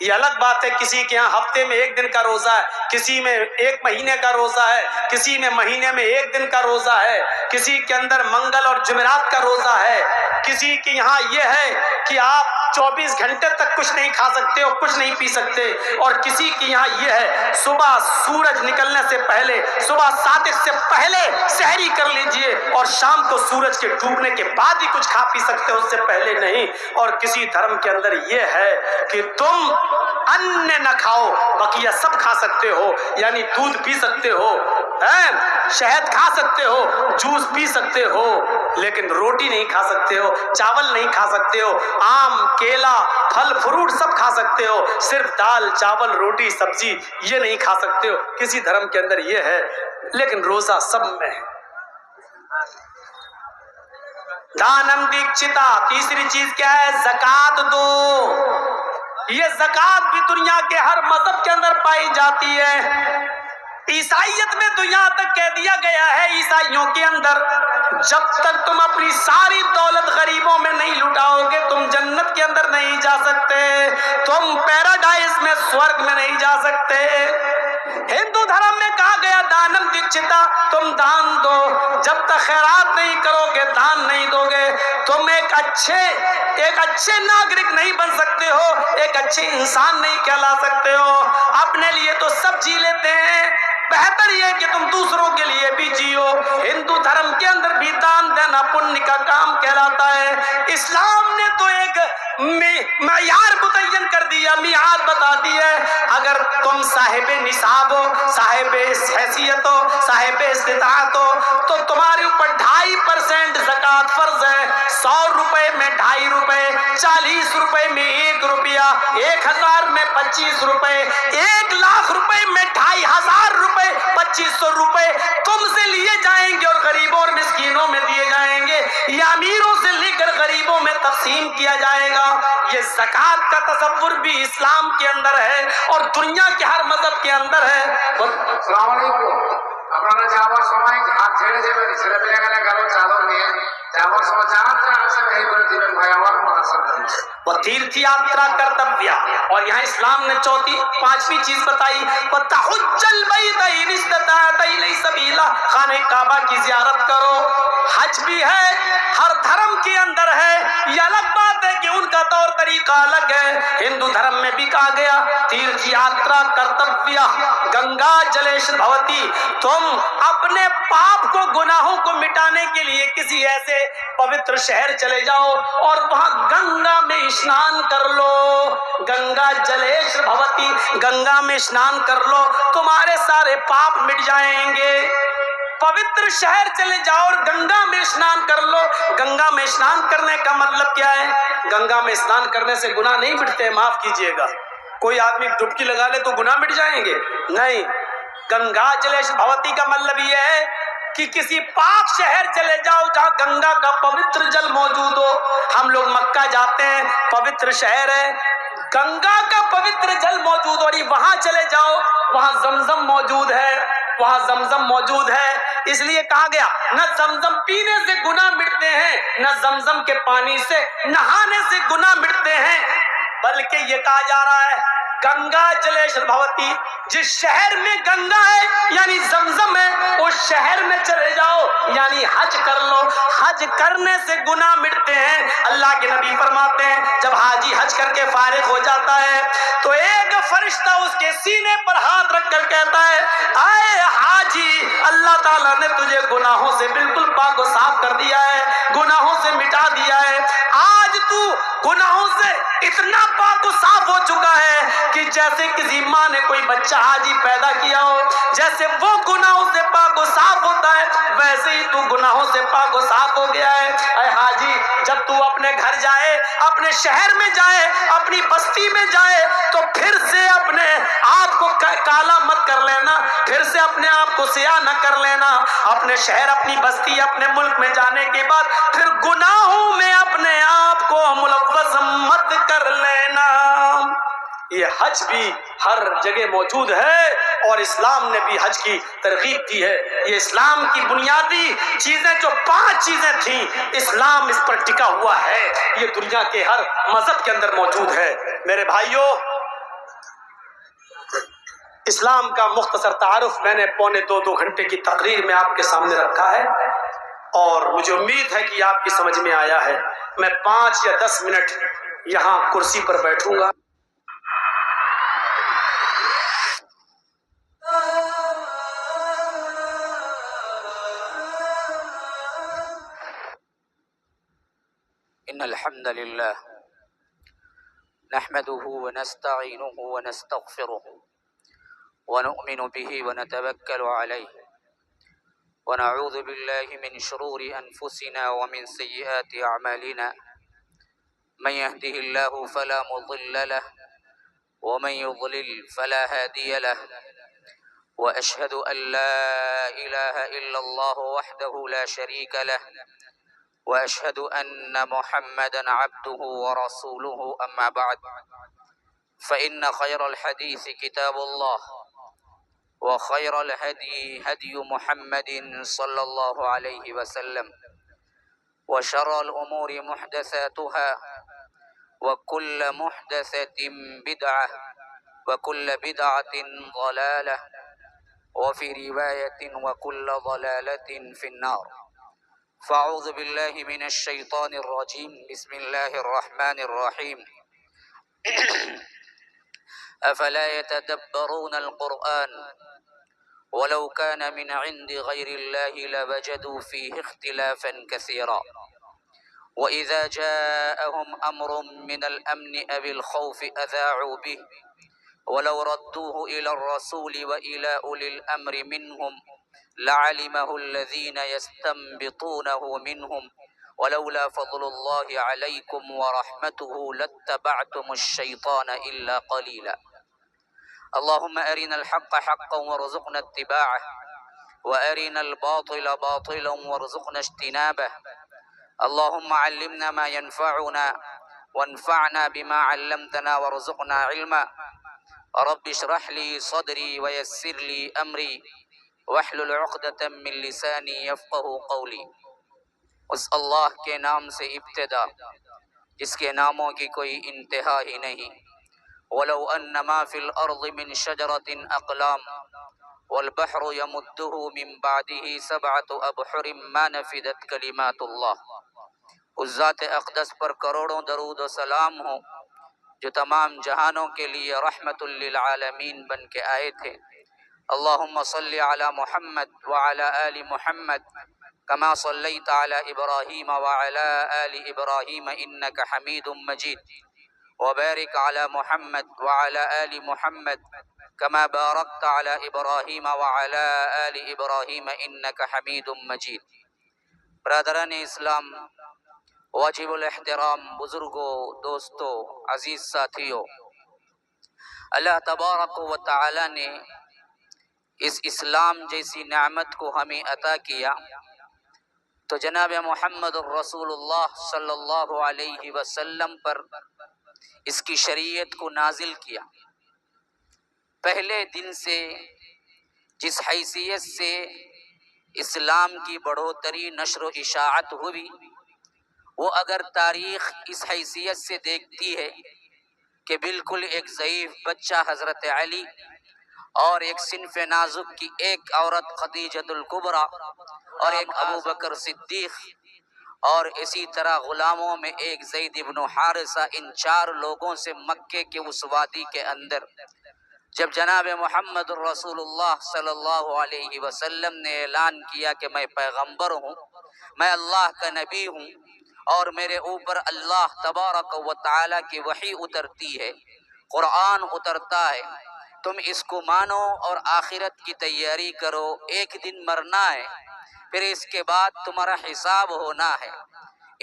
A: یہ الگ بات ہے کسی کے ہاں ہفتے میں 1 دن کا روزہ ہے کسی میں 1 مہینے کا روزہ ہے کسی میں مہینے میں 1 دن کا روزہ ہے کسی کے اندر منگل اور جمعرات کا روزہ ہے. کسی کے یہاں یہ ہے کہ آپ 24 گھنٹے تک کچھ نہیں کھا سکتے ہو، کچھ نہیں پی سکتے، اور کسی کے یہاں یہ ہے صبح سورج نکلنے سے پہلے، صبح صادق سے پہلے سحری کر لیجئے اور شام کو سورج کے ڈوبنے کے بعد ہی کچھ کھا پی سکتے ہو، اس سے پہلے نہیں۔ اور کسی دھرم کے اندر یہ ہے کہ تم ان نہ کھاؤ، بقیہ سب کھا سکتے ہو، یعنی دودھ پی سکتے ہو، شہد کھا سکتے ہو، جوس پی سکتے ہو، لیکن روٹی نہیں کھا سکتے ہو، چاول نہیں کھا سکتے ہو، آم، کیلا، پھل فروٹ سب کھا سکتے ہو، صرف دال، چاول، روٹی، سبزی یہ نہیں کھا سکتے ہو۔ کسی دھرم کے اندر یہ ہے، لیکن روزہ سب میں ہے۔ دانم دیکچتا، تیسری چیز کیا ہے؟ زکات دو۔ یہ زکات بھی دنیا کے ہر مذہب کے اندر پائی جاتی ہے۔ عیسائیت میں تو یہاں تک کہہ دیا گیا ہے عیسائیوں کے اندر، جب تک تم اپنی ساری دولت غریبوں میں نہیں لٹاؤ گے تم جنت کے اندر نہیں جا سکتے، تم پیراڈائز میں، سورگ میں نہیں جا سکتے۔ ہندو دھرم میں کہا گیا دانم دیکچتا، تم دان دو، جب تک خیرات نہیں کرو گے، دان نہیں دو گے، تم ایک اچھے ناگرک نہیں بن سکتے ہو، ایک اچھے انسان نہیں کہلا سکتے ہو۔ اپنے لیے تو سب جی لیتے ہیں، بہتر یہ کہ تم دوسروں کے لیے بھی جیو۔ ہندو دھرم کے اندر بھی دان دینا پنیہ کا کام کہلاتا ہے۔ اسلام نے تو ایک معیار متعین کر دیا، میعاد بتا دی ہے، اگر تم صاحب نصاب ہو، صاحب حیثیت ہو، صاحب استطاعت ہو تو تمہارے اوپر 2.5% زکوٰۃ فرض ہے۔ 100 روپے میں 2.5 روپے، 40 روپے میں 1 روپیہ، 1000 میں 25 روپے، 1,00,000 روپے میں 2,500 روپے، 2500 روپے تم سے لیے جائیں گے اور غریبوں اور مسکینوں میں دیے جائیں گے، یا امیروں سے لے کر غریبوں میں تقسیم کیا جائے گا۔ یہ زکوٰۃ کا تصور بھی اسلام کے اندر ہے اور دنیا کے ہر مذہب کے اندر ہے۔
B: السلام علیکم، আপনারা যাওয়ার সময় হাত ছেড়ে যাবেন, ছেড়ে ফেলে গেলে গেল চাদর নিয়ে যাওয়ার সময় যাত্রা আসে এই করে দিবেন ভাই আমার মহাসম্মান।
A: وہ تیرتھ یاترا کرتویہ، اور یہاں اسلام نے پانچویں چیز بتائی، وَتَحُجَّ الْبَيْتَ إِنِ اسْتَطَعْتَ إِلَيْهِ سَبِيلًا، خانہ کعبہ کی زیارت کرو۔ حج بھی ہے، ہر دھرم کے اندر ہے، یہ الگ بات ہے کہ ان کا طور طریقہ الگ ہے۔ ہندو دھرم میں بھی کہا گیا تیرتھ یاترا کرتویہ گنگا جلیش بھوتی، تم اپنے پاپ کو، گناہوں کو مٹانے کے لیے کسی ایسے پوتر شہر چلے جاؤ اور وہاں گنگا میں اسنان کر لو، گنگا جلیش بھوتی، گنگا میں اسنان کر لو، تمہارے سارے پاپ مٹ جائیں گے۔ پوتر شہر چلے جاؤ اور گنگا میں اسنان کر لو۔ گنگا میں اسنان کرنے کا مطلب کیا ہے؟ گنگا میں اسنان کرنے سے گناہ نہیں مٹتے، معاف کیجئے گا۔ کوئی آدمی ڈبکی لگا لے تو گناہ مٹ جائیں گے؟ نہیں، گنگا جلیش بھوتی کا مطلب یہ ہے کہ کسی پاک شہر چلے جاؤ جہاں گنگا کا پوتر جل موجود ہو۔ ہم لوگ مکہ جاتے ہیں، پوتر شہر ہے، گنگا کا پوتر جل موجود ہو، وہاں چلے جاؤ، وہاں زمزم موجود ہے، وہاں زمزم موجود ہے۔ اس لیے کہا گیا نہ زمزم پینے سے گناہ مٹتے ہیں، نہ زمزم کے پانی سے نہانے سے گناہ مٹتے ہیں، بلکہ یہ کہا جا رہا ہے گنگا جلیش بھوتی، جس شہر میں گنگا ہے یعنی زمزم ہے اس شہر میں چلے جاؤ، یعنی حج کر لو، حج کرنے سے گناہ مٹتے ہیں۔ اللہ کے نبی فرماتے ہیں جب حاجی حج کر کے فارغ ہو جاتا ہے تو ایک فرشتہ اس کے سینے پر ہاتھ رکھ کر کہتا ہے اے حاجی، اللہ تعالیٰ نے تجھے گناہوں سے بالکل پاک و صاف کر دیا ہے، گناہوں سے مٹا دیا ہے، آج تو گناہوں سے اتنا پاک و صاف ہو چکا ہے کہ جیسے کسی ماں نے کوئی بچہ حاجی پیدا کیا ہو، جیسے وہ گناہوں سے پاک و صاف ہوتا ہے ویسے ہی تو گناہوں سے پاک و صاف ہو گیا ہے۔ اے حاجی، جب تو اپنے گھر جائے، اپنے شہر میں جائے، اپنی بستی میں جائے تو پھر سے اپنے آپ کو کالا مت کر لینا، پھر سے اپنے آپ کو سیاہ نہ کر لینا۔ اپنے شہر، اپنی بستی، اپنے ملک میں جانے کے بعد پھر گناہوں میں اپنے آپ کو ملوث مت کر لینا۔ یہ حج بھی ہر جگہ موجود ہے اور اسلام نے بھی حج کی ترغیب دی ہے۔ یہ اسلام کی بنیادی چیزیں جو 5 چیزیں تھیں، اسلام اس پر ٹکا ہوا ہے، یہ دنیا کے ہر مذہب کے اندر موجود ہے۔ میرے بھائیوں، اسلام کا مختصر تعارف میں نے 2.25 گھنٹے کی تقریر میں آپ کے سامنے رکھا ہے اور مجھے امید ہے کہ آپ کی سمجھ میں آیا ہے۔ میں 5 یا 10 منٹ یہاں کرسی پر بیٹھوں گا.
C: إن الحمد لله نحمده ونستعينه ونستغفره ونؤمن به ونتوكل عليه ونعوذ بالله من شرور أنفسنا ومن سيئات أعمالنا من يهده الله فلا مضل له ومن يضلل فلا هادي له وأشهد أن لا إله إلا الله وحده لا شريك له وأشهد أن محمدا عبده ورسوله أما بعد فإن خير الحديث كتاب الله وخير الهدي هدي محمد صلى الله عليه وسلم وشر الأمور محدثاتها وكل محدثة بدعة وكل بدعة ضلالة وفي رواية وكل ضلالة في النار. فأعوذ بالله من الشيطان الرجيم. بسم الله الرحمن الرحيم. أفلا يتدبرون القرآن ولو كان من عند غير الله لوجدوا فيه اختلافا كثيرا وإذا جاءهم أمر من الأمن أو الخوف أذاعوا به ولو ردوه إلى الرسول وإلى أولي الأمر منهم لعلمه الذين يستنبطونه منهم ولولا فضل الله عليكم ورحمته لاتبعتم الشيطان إلا قليلا. اللهم أرنا الحق حقا وارزقنا اتباعه وأرنا الباطل باطلا وارزقنا اجتنابه. اللهم علمنا ما ينفعنا وانفعنا بما علمتنا وارزقنا علما. رب اشرح لي صدري ويسر لي أمري واحلل عقدة من لساني يفقه قولی. اس اللہ کے نام سے ابتدا جس کے ناموں کی کوئی انتہا ہی نہیں. وَلَوْ أَنَّ مَا فِي الْأَرْضِ مِنْ شَجَرَةٍ أَقْلَامٌ وَالْبَحْرُ يَمُدُّهُ مِنْ بَعْدِهِ سَبْعَةُ أَبْحُرٍ مَا نَفِدَتْ كَلِمَاتُ اللَّهِ. اس ذات اقدس پر کروڑوں درود و سلام ہو جو تمام جہانوں کے لیے رحمت للعالمین بن کے آئے تھے. اللہم صلی علی محمد وعلی آل محمد کما صلیت علی ابراہیم وعلی آل ابراہیم انک حمید مجید وبارک علی محمد وعلی آل محمد کما بارکت علی ابراہیم وعلی آل ابراہیم انک حمید مجید. برادران اسلام، واجب الاحترام بزرگوں، دوستوں، عزیز ساتھیوں، اللہ تبارک و تعالی نے اس اسلام جیسی نعمت کو ہمیں عطا کیا تو جناب محمد الرسول اللہ صلی اللہ علیہ وسلم پر اس کی شریعت کو نازل کیا. پہلے دن سے جس حیثیت سے اسلام کی بڑھوتری نشر و اشاعت ہوئی وہ اگر تاریخ اس حیثیت سے دیکھتی ہے کہ بالکل ایک ضعیف بچہ حضرت علی اور ایک صنف نازک کی ایک عورت خدیجۃ الکبریٰ اور ایک ابو بکر صدیق اور اسی طرح غلاموں میں ایک زید بن حارثہ، ان 4 لوگوں سے مکے کے اس وادی کے اندر جب جناب محمد الرسول اللہ صلی اللہ علیہ وسلم نے اعلان کیا کہ میں پیغمبر ہوں، میں اللہ کا نبی ہوں اور میرے اوپر اللہ تبارک و تعالی کی وحی اترتی ہے، قرآن اترتا ہے، تم اس کو مانو اور آخرت کی تیاری کرو، ایک دن مرنا ہے، پھر اس کے بعد تمہارا حساب ہونا ہے.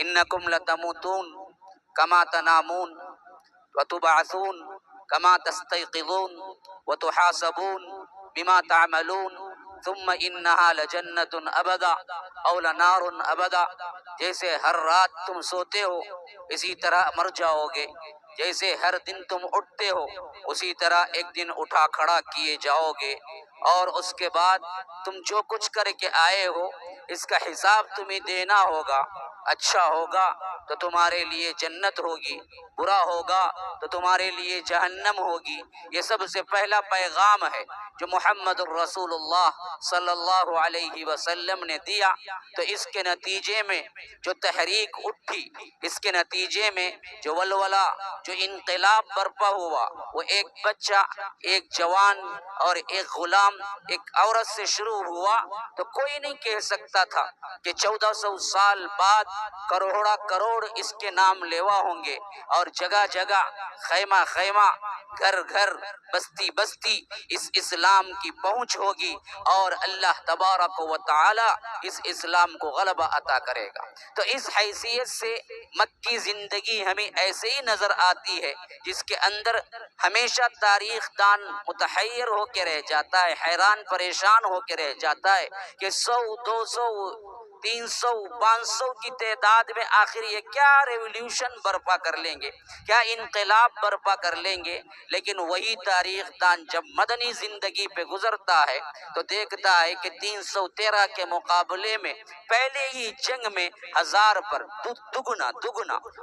C: انکم لتموتون کما تنامون وتبعثون کما تستيقظون وتحاسبون بما تعملون ثم انہا لجنت ابدا او لنار ابدا. جیسے ہر رات تم سوتے ہو اسی طرح مر جاؤ گے، جیسے ہر دن تم اٹھتے ہو اسی طرح ایک دن اٹھا کھڑا کیے جاؤ گے، اور اس کے بعد تم جو کچھ کر کے آئے ہو اس کا حساب تمہیں دینا ہوگا. اچھا ہوگا تو تمہارے لیے جنت ہوگی، برا ہوگا تو تمہارے لیے جہنم ہوگی۔ یہ سب سے پہلا پیغام ہے جو محمد الرسول اللہ صلی اللہ علیہ وسلم نے دیا۔ تو اس کے نتیجے میں جو تحریک اٹھی، اس کے نتیجے میں جو ولولہ، جو انقلاب برپا ہوا، وہ ایک بچہ، ایک جوان اور ایک غلام، ایک عورت سے شروع ہوا۔ تو کوئی نہیں کہہ سکتا تھا کہ 1400 سال بعد کروڑا کروڑ اس کے نام لیوا ہوں گے، اور جگہ جگہ، خیمہ خیمہ، گھر گھر، بستی بستی اس اسلام کی پہنچ ہوگی، اور اللہ تبارک و تعالی اس اسلام کو غلبہ عطا کرے گا۔ تو اس حیثیت سے مکی زندگی ہمیں ایسے ہی نظر آتی ہے جس کے اندر ہمیشہ تاریخ دان متحیر ہو کے رہ جاتا ہے، حیران پریشان ہو کے رہ جاتا ہے کہ 100، 200، 300، 500 کی تعداد میں آخر یہ کیا ریولیوشن برپا کر لیں گے، کیا انقلاب برپا کر لیں گے۔ لیکن وہی تاریخ دان جب مدنی زندگی پہ گزرتا ہے تو دیکھتا ہے کہ 313 کے مقابلے میں پہلے ہی جنگ میں 1000 پر دگنا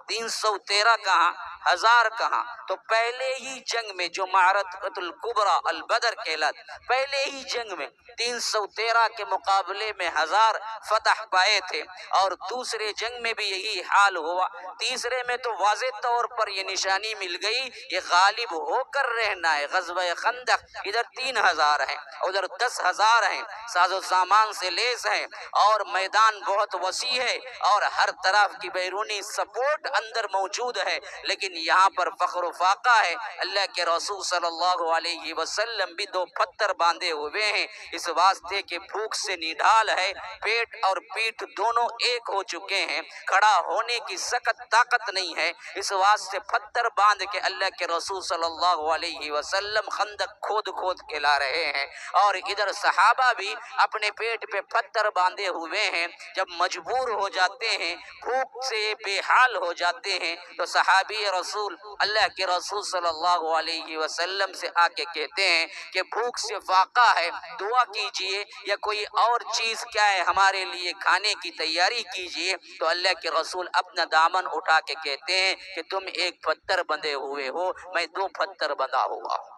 C: 313 کہاں، 1000 کہاں۔ تو پہلے ہی جنگ میں جو معرکۃ الکبریٰ البدر کہلات، پہلے ہی جنگ میں 313 کے مقابلے میں 1000 فتح پائے تھے، اور دوسرے جنگ میں بھی یہی حال ہوا۔ تیسرے میں تو واضح طور پر یہ نشانی مل گئی، یہ غالب ہو کر رہنا ہے۔ غزوہ خندق ادھر 3000 ہیں، ادھر 10,000 ہیں، ساز و سامان سے لیس ہیں، اور میدان بہت وسیع ہے، اور ہر طرف کی بیرونی سپورٹ اندر موجود ہے، لیکن یہاں پر فخر و فاقہ ہے۔ اللہ کے رسول صلی اللہ علیہ وسلم بھی 2 پتھر باندھے ہوئے ہیں، اس واسطے کہ بھوک سے نڈھال ہے، پیٹ اور پیٹھ دونوں ایک ہو چکے ہیں، کھڑا ہونے کی سخت طاقت نہیں ہے، اس واسطے پتھر باندھ کے اللہ کے رسول صلی اللہ علیہ وسلم خندق کھود کھود کے لا رہے ہیں، اور ادھر صحابہ بھی اپنے پیٹ پہ پتھر باندھے ہوئے ہیں۔ جب مجبور ہو جاتے ہیں، بھوک سے بے حال ہو جاتے ہیں، تو صحابی رسول اللہ کے رسول صلی اللہ علیہ وسلم سے آ کے کہتے ہیں کہ بھوک سے فاقہ ہے، دعا کیجئے، یا کوئی اور چیز کیا ہے ہمارے لیے کھانے کی تیاری کیجئے۔ تو اللہ کے رسول اپنا دامن اٹھا کے کہتے ہیں کہ تم ایک پتھر بندھے ہوئے ہو، میں 2 پتھر بندھا ہوا ہوں۔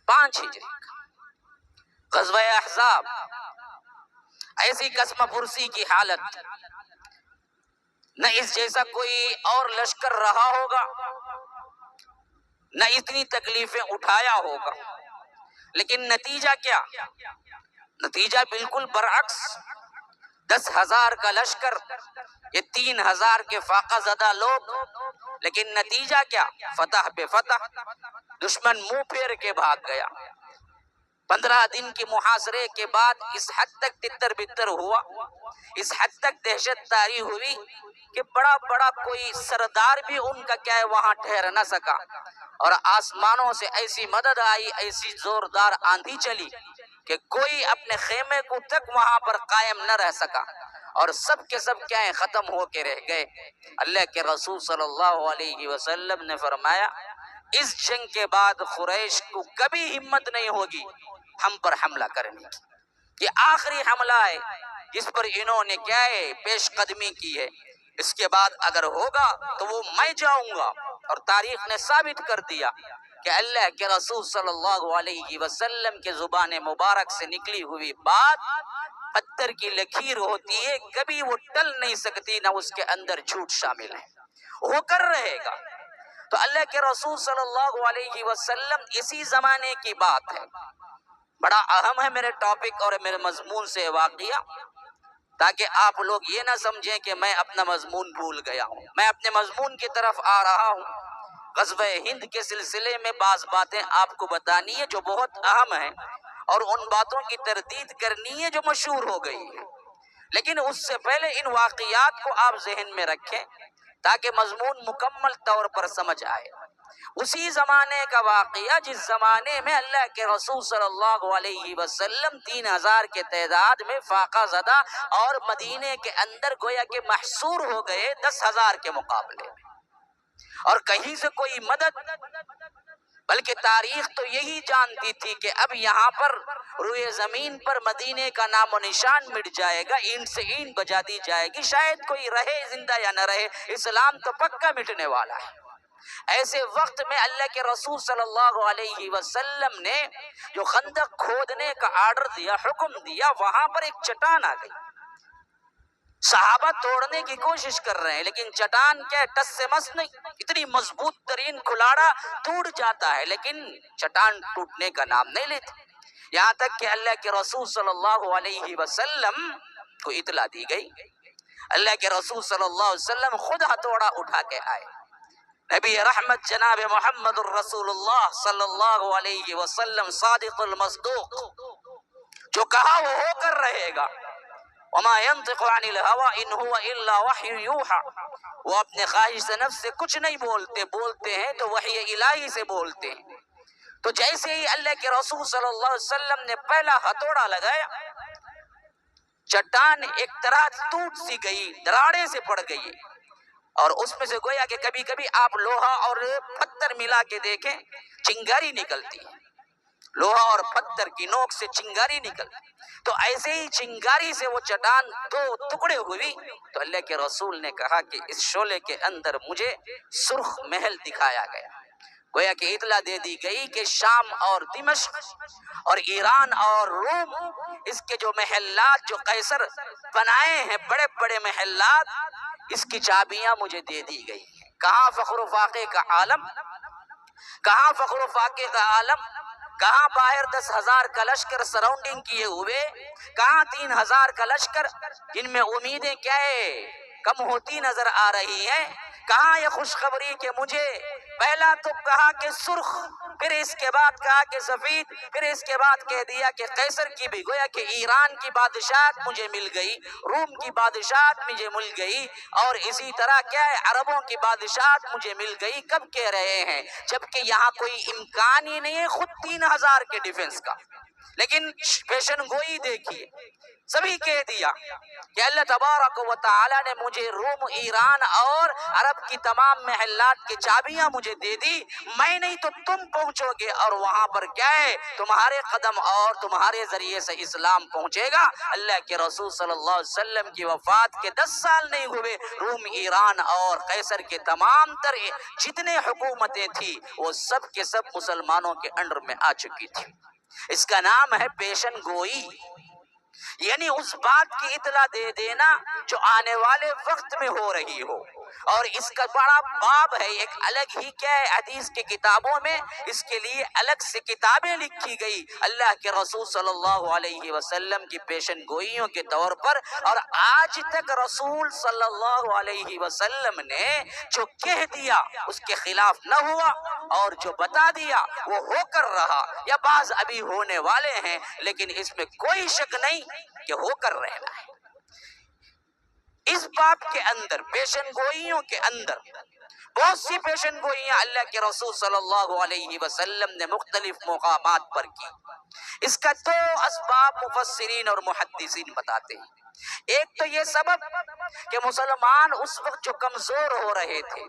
C: 5 ہجری غزوہ احزاب، ایسی قسم پرسی کی حالت، نہ اس جیسا کوئی اور لشکر رہا ہوگا، نہ اتنی تکلیفیں اٹھایا ہوگا، لیکن نتیجہ کیا؟ نتیجہ بالکل برعکس۔ 10,000 کا لشکر، یہ 3,000 کے فاقہ زدہ لوگ، لیکن نتیجہ کیا؟ فتح پہ فتح، دشمن منہ پھیر کے بھاگ گیا۔ 15 دن کی محاصرے کے بعد اس حد تک تتر بتر ہوا، اس حد تک دہشت طاری ہوئی کہ بڑا بڑا کوئی سردار بھی ان کا کیا ہے وہاں ٹھہر نہ سکا، اور آسمانوں سے ایسی مدد آئی، ایسی زوردار آندھی چلی کہ کوئی اپنے خیمے کو تک وہاں پر قائم نہ رہ سکا، اور سب کے سب کیا ہے ختم ہو کے رہ گئے۔ اللہ کے رسول صلی اللہ علیہ وسلم نے فرمایا اس جنگ کے بعد قریش کو کبھی ہمت نہیں ہوگی ہم پر حملہ کرنے کی، یہ آخری حملہ ہے جس پر انہوں نے کیا ہے پیش قدمی کی ہے، اس کے بعد اگر ہوگا تو وہ میں جاؤں گا۔ اور تاریخ نے ثابت کر دیا کہ اللہ کے رسول صلی اللہ علیہ وسلم کے زبان مبارک سے نکلی ہوئی بات پتھر کی لکیر ہوتی ہے، کبھی وہ ٹل نہیں سکتی، نہ اس کے اندر جھوٹ شامل ہے، وہ کر رہے گا۔ تو اللہ کے رسول صلی اللہ علیہ وسلم اسی زمانے کی بات ہے، بڑا اہم ہے میرے ٹاپک اور میرے مضمون سے واقعہ، تاکہ آپ لوگ یہ نہ سمجھیں کہ میں اپنا مضمون بھول گیا ہوں، میں اپنے مضمون کی طرف آ رہا ہوں۔ غزوہ ہند کے سلسلے میں بعض باتیں آپ کو بتانی ہے جو بہت اہم ہیں، اور ان باتوں کی تردید کرنی ہے جو مشہور ہو گئی ہے، لیکن اس سے پہلے ان واقعات کو آپ ذہن میں رکھیں تاکہ مضمون مکمل طور پر سمجھ آئے۔ اسی زمانے کا واقعہ جس زمانے میں اللہ کے رسول صلی اللہ علیہ وسلم 3,000 کے تعداد میں فاقہ زدہ اور مدینے کے اندر گویا کہ محصور ہو گئے 10,000 کے مقابلے میں، اور کہیں سے کوئی مدد بلکہ تاریخ تو یہی جانتی تھی کہ اب یہاں پر روئے زمین پر مدینے کا نام و نشان مٹ جائے گا، اینٹ سے اینٹ بجا دی جائے گی، شاید کوئی رہے زندہ یا نہ رہے، اسلام تو پکا مٹنے والا ہے۔ ایسے وقت میں اللہ کے رسول صلی اللہ علیہ وسلم نے جو خندق کھودنے کا آرڈر دیا، حکم دیا، وہاں پر ایک چٹان آ گئی۔ صحابہ توڑنے کی کوشش کر رہے ہیں لیکن چٹان کیا ٹس سے مس نہیں، اتنی مضبوط ترین کھلاڑا ٹوٹ جاتا ہے لیکن چٹان ٹوٹنے کا نام نہیں لیتی۔ یہاں تک کہ اللہ کے رسول صلی اللہ علیہ وسلم کو اطلاع دی گئی، اللہ کے رسول صلی اللہ علیہ وسلم خود ہتھوڑا اٹھا کے آئے۔ نبی رحمت جناب محمد الرسول اللہ صلی اللہ علیہ وسلم صادق المصدوق، جو کہا وہ ہو کر رہے گا، وما ينطق عن الهوى ان هو الا وحی یوحى، وہ اپنے خواہش نفس سے کچھ نہیں بولتے، بولتے ہیں تو وحی الہی سے بولتے ہیں۔ تو جیسے ہی اللہ کے رسول صلی اللہ علیہ وسلم نے پہلا ہتھوڑا لگایا، چٹان ایک طرح ٹوٹ سی گئی، دراڑے سے پڑ گئی، اور اس میں سے گویا کہ کبھی کبھی آپ لوہا اور پتھر ملا کے دیکھیں چنگاری نکلتی ہے، لوہا اور پتھر کی نوک سے چنگاری نکلتی، تو ایسے ہی چنگاری سے وہ چٹان دو ٹکڑے ہوئی۔ تو اللہ کے رسول نے کہا کہ اس شعلے کے اندر مجھے سرخ محل دکھایا گیا، گویا کہ اطلاع دے دی گئی کہ شام اور دمشق اور ایران اور روم، اس کے جو محلات جو قیصر بنائے ہیں، بڑے بڑے محلات، اس کی چابیاں مجھے دے دی گئی ہیں۔ کہاں فخر و فاقے کا عالم، کہاں فخر و فاقے کا عالم، کہاں باہر 10,000 کا لشکر سراؤنڈنگ کیے ہوئے، کہاں 3,000 کا لشکر جن میں امیدیں کیا ہے کم ہوتی نظر آ رہی ہیں، کہاں یہ خوشخبری کہ مجھے پہلا تو کہا کہ سرخ، پھر اس کے بعد کہا کہ سفید، پھر اس کے بعد کہہ دیا کہ قیصر کی بھی، گویا کہ ایران کی بادشاہت مجھے مل گئی، روم کی بادشاہت مجھے مل گئی، اور اسی طرح کیا ہے عربوں کی بادشاہت مجھے مل گئی۔ کب کہہ رہے ہیں؟ جبکہ یہاں کوئی امکان ہی نہیں ہے خود 3,000 کے ڈیفنس کا، لیکن پیشن گوئی دیکھیے، سبھی کہہ دیا کہ اللہ تبارک و تعالی نے مجھے روم، ایران اور عرب کی تمام محلات کی چابیاں مجھے دے دی، میں نہیں تو تم پہنچو گے، اور وہاں پر کیا ہے تمہارے قدم اور تمہارے ذریعے سے اسلام پہنچے گا۔ اللہ کے رسول صلی اللہ علیہ وسلم کی وفات کے 10 سال نہیں ہوئے، روم، ایران اور قیصر کے تمام تر جتنے حکومتیں تھی وہ سب کے سب مسلمانوں کے انڈر میں آ چکی تھی۔ اس کا نام ہے پیشن گوئی، یعنی اس بات کی اطلاع دے دینا جو آنے والے وقت میں ہو رہی ہو، اور اس کا بڑا باب ہے، ایک الگ ہی کیا ہے حدیث کی کتابوں میں اس کے لیے الگ سے کتابیں لکھی گئی اللہ کے رسول صلی اللہ علیہ وسلم کی پیشن گوئیوں کے طور پر، اور آج تک رسول صلی اللہ علیہ وسلم نے جو کہہ دیا اس کے خلاف نہ ہوا، اور جو بتا دیا وہ ہو کر رہا، یا بعض ابھی ہونے والے ہیں، لیکن اس میں کوئی شک نہیں کہ ہو کر رہنا ہے۔ اس باب کے اندر پیشن گوئیوں کے اندر بہت سی پیشن گوئیاں اللہ کے رسول صلی اللہ علیہ وسلم نے مختلف مقامات پر کی۔ اس کا 2 اسباب مفسرین اور محدثین بتاتے ہیں۔ ایک تو یہ سبب کہ مسلمان اس وقت جو کمزور ہو رہے تھے،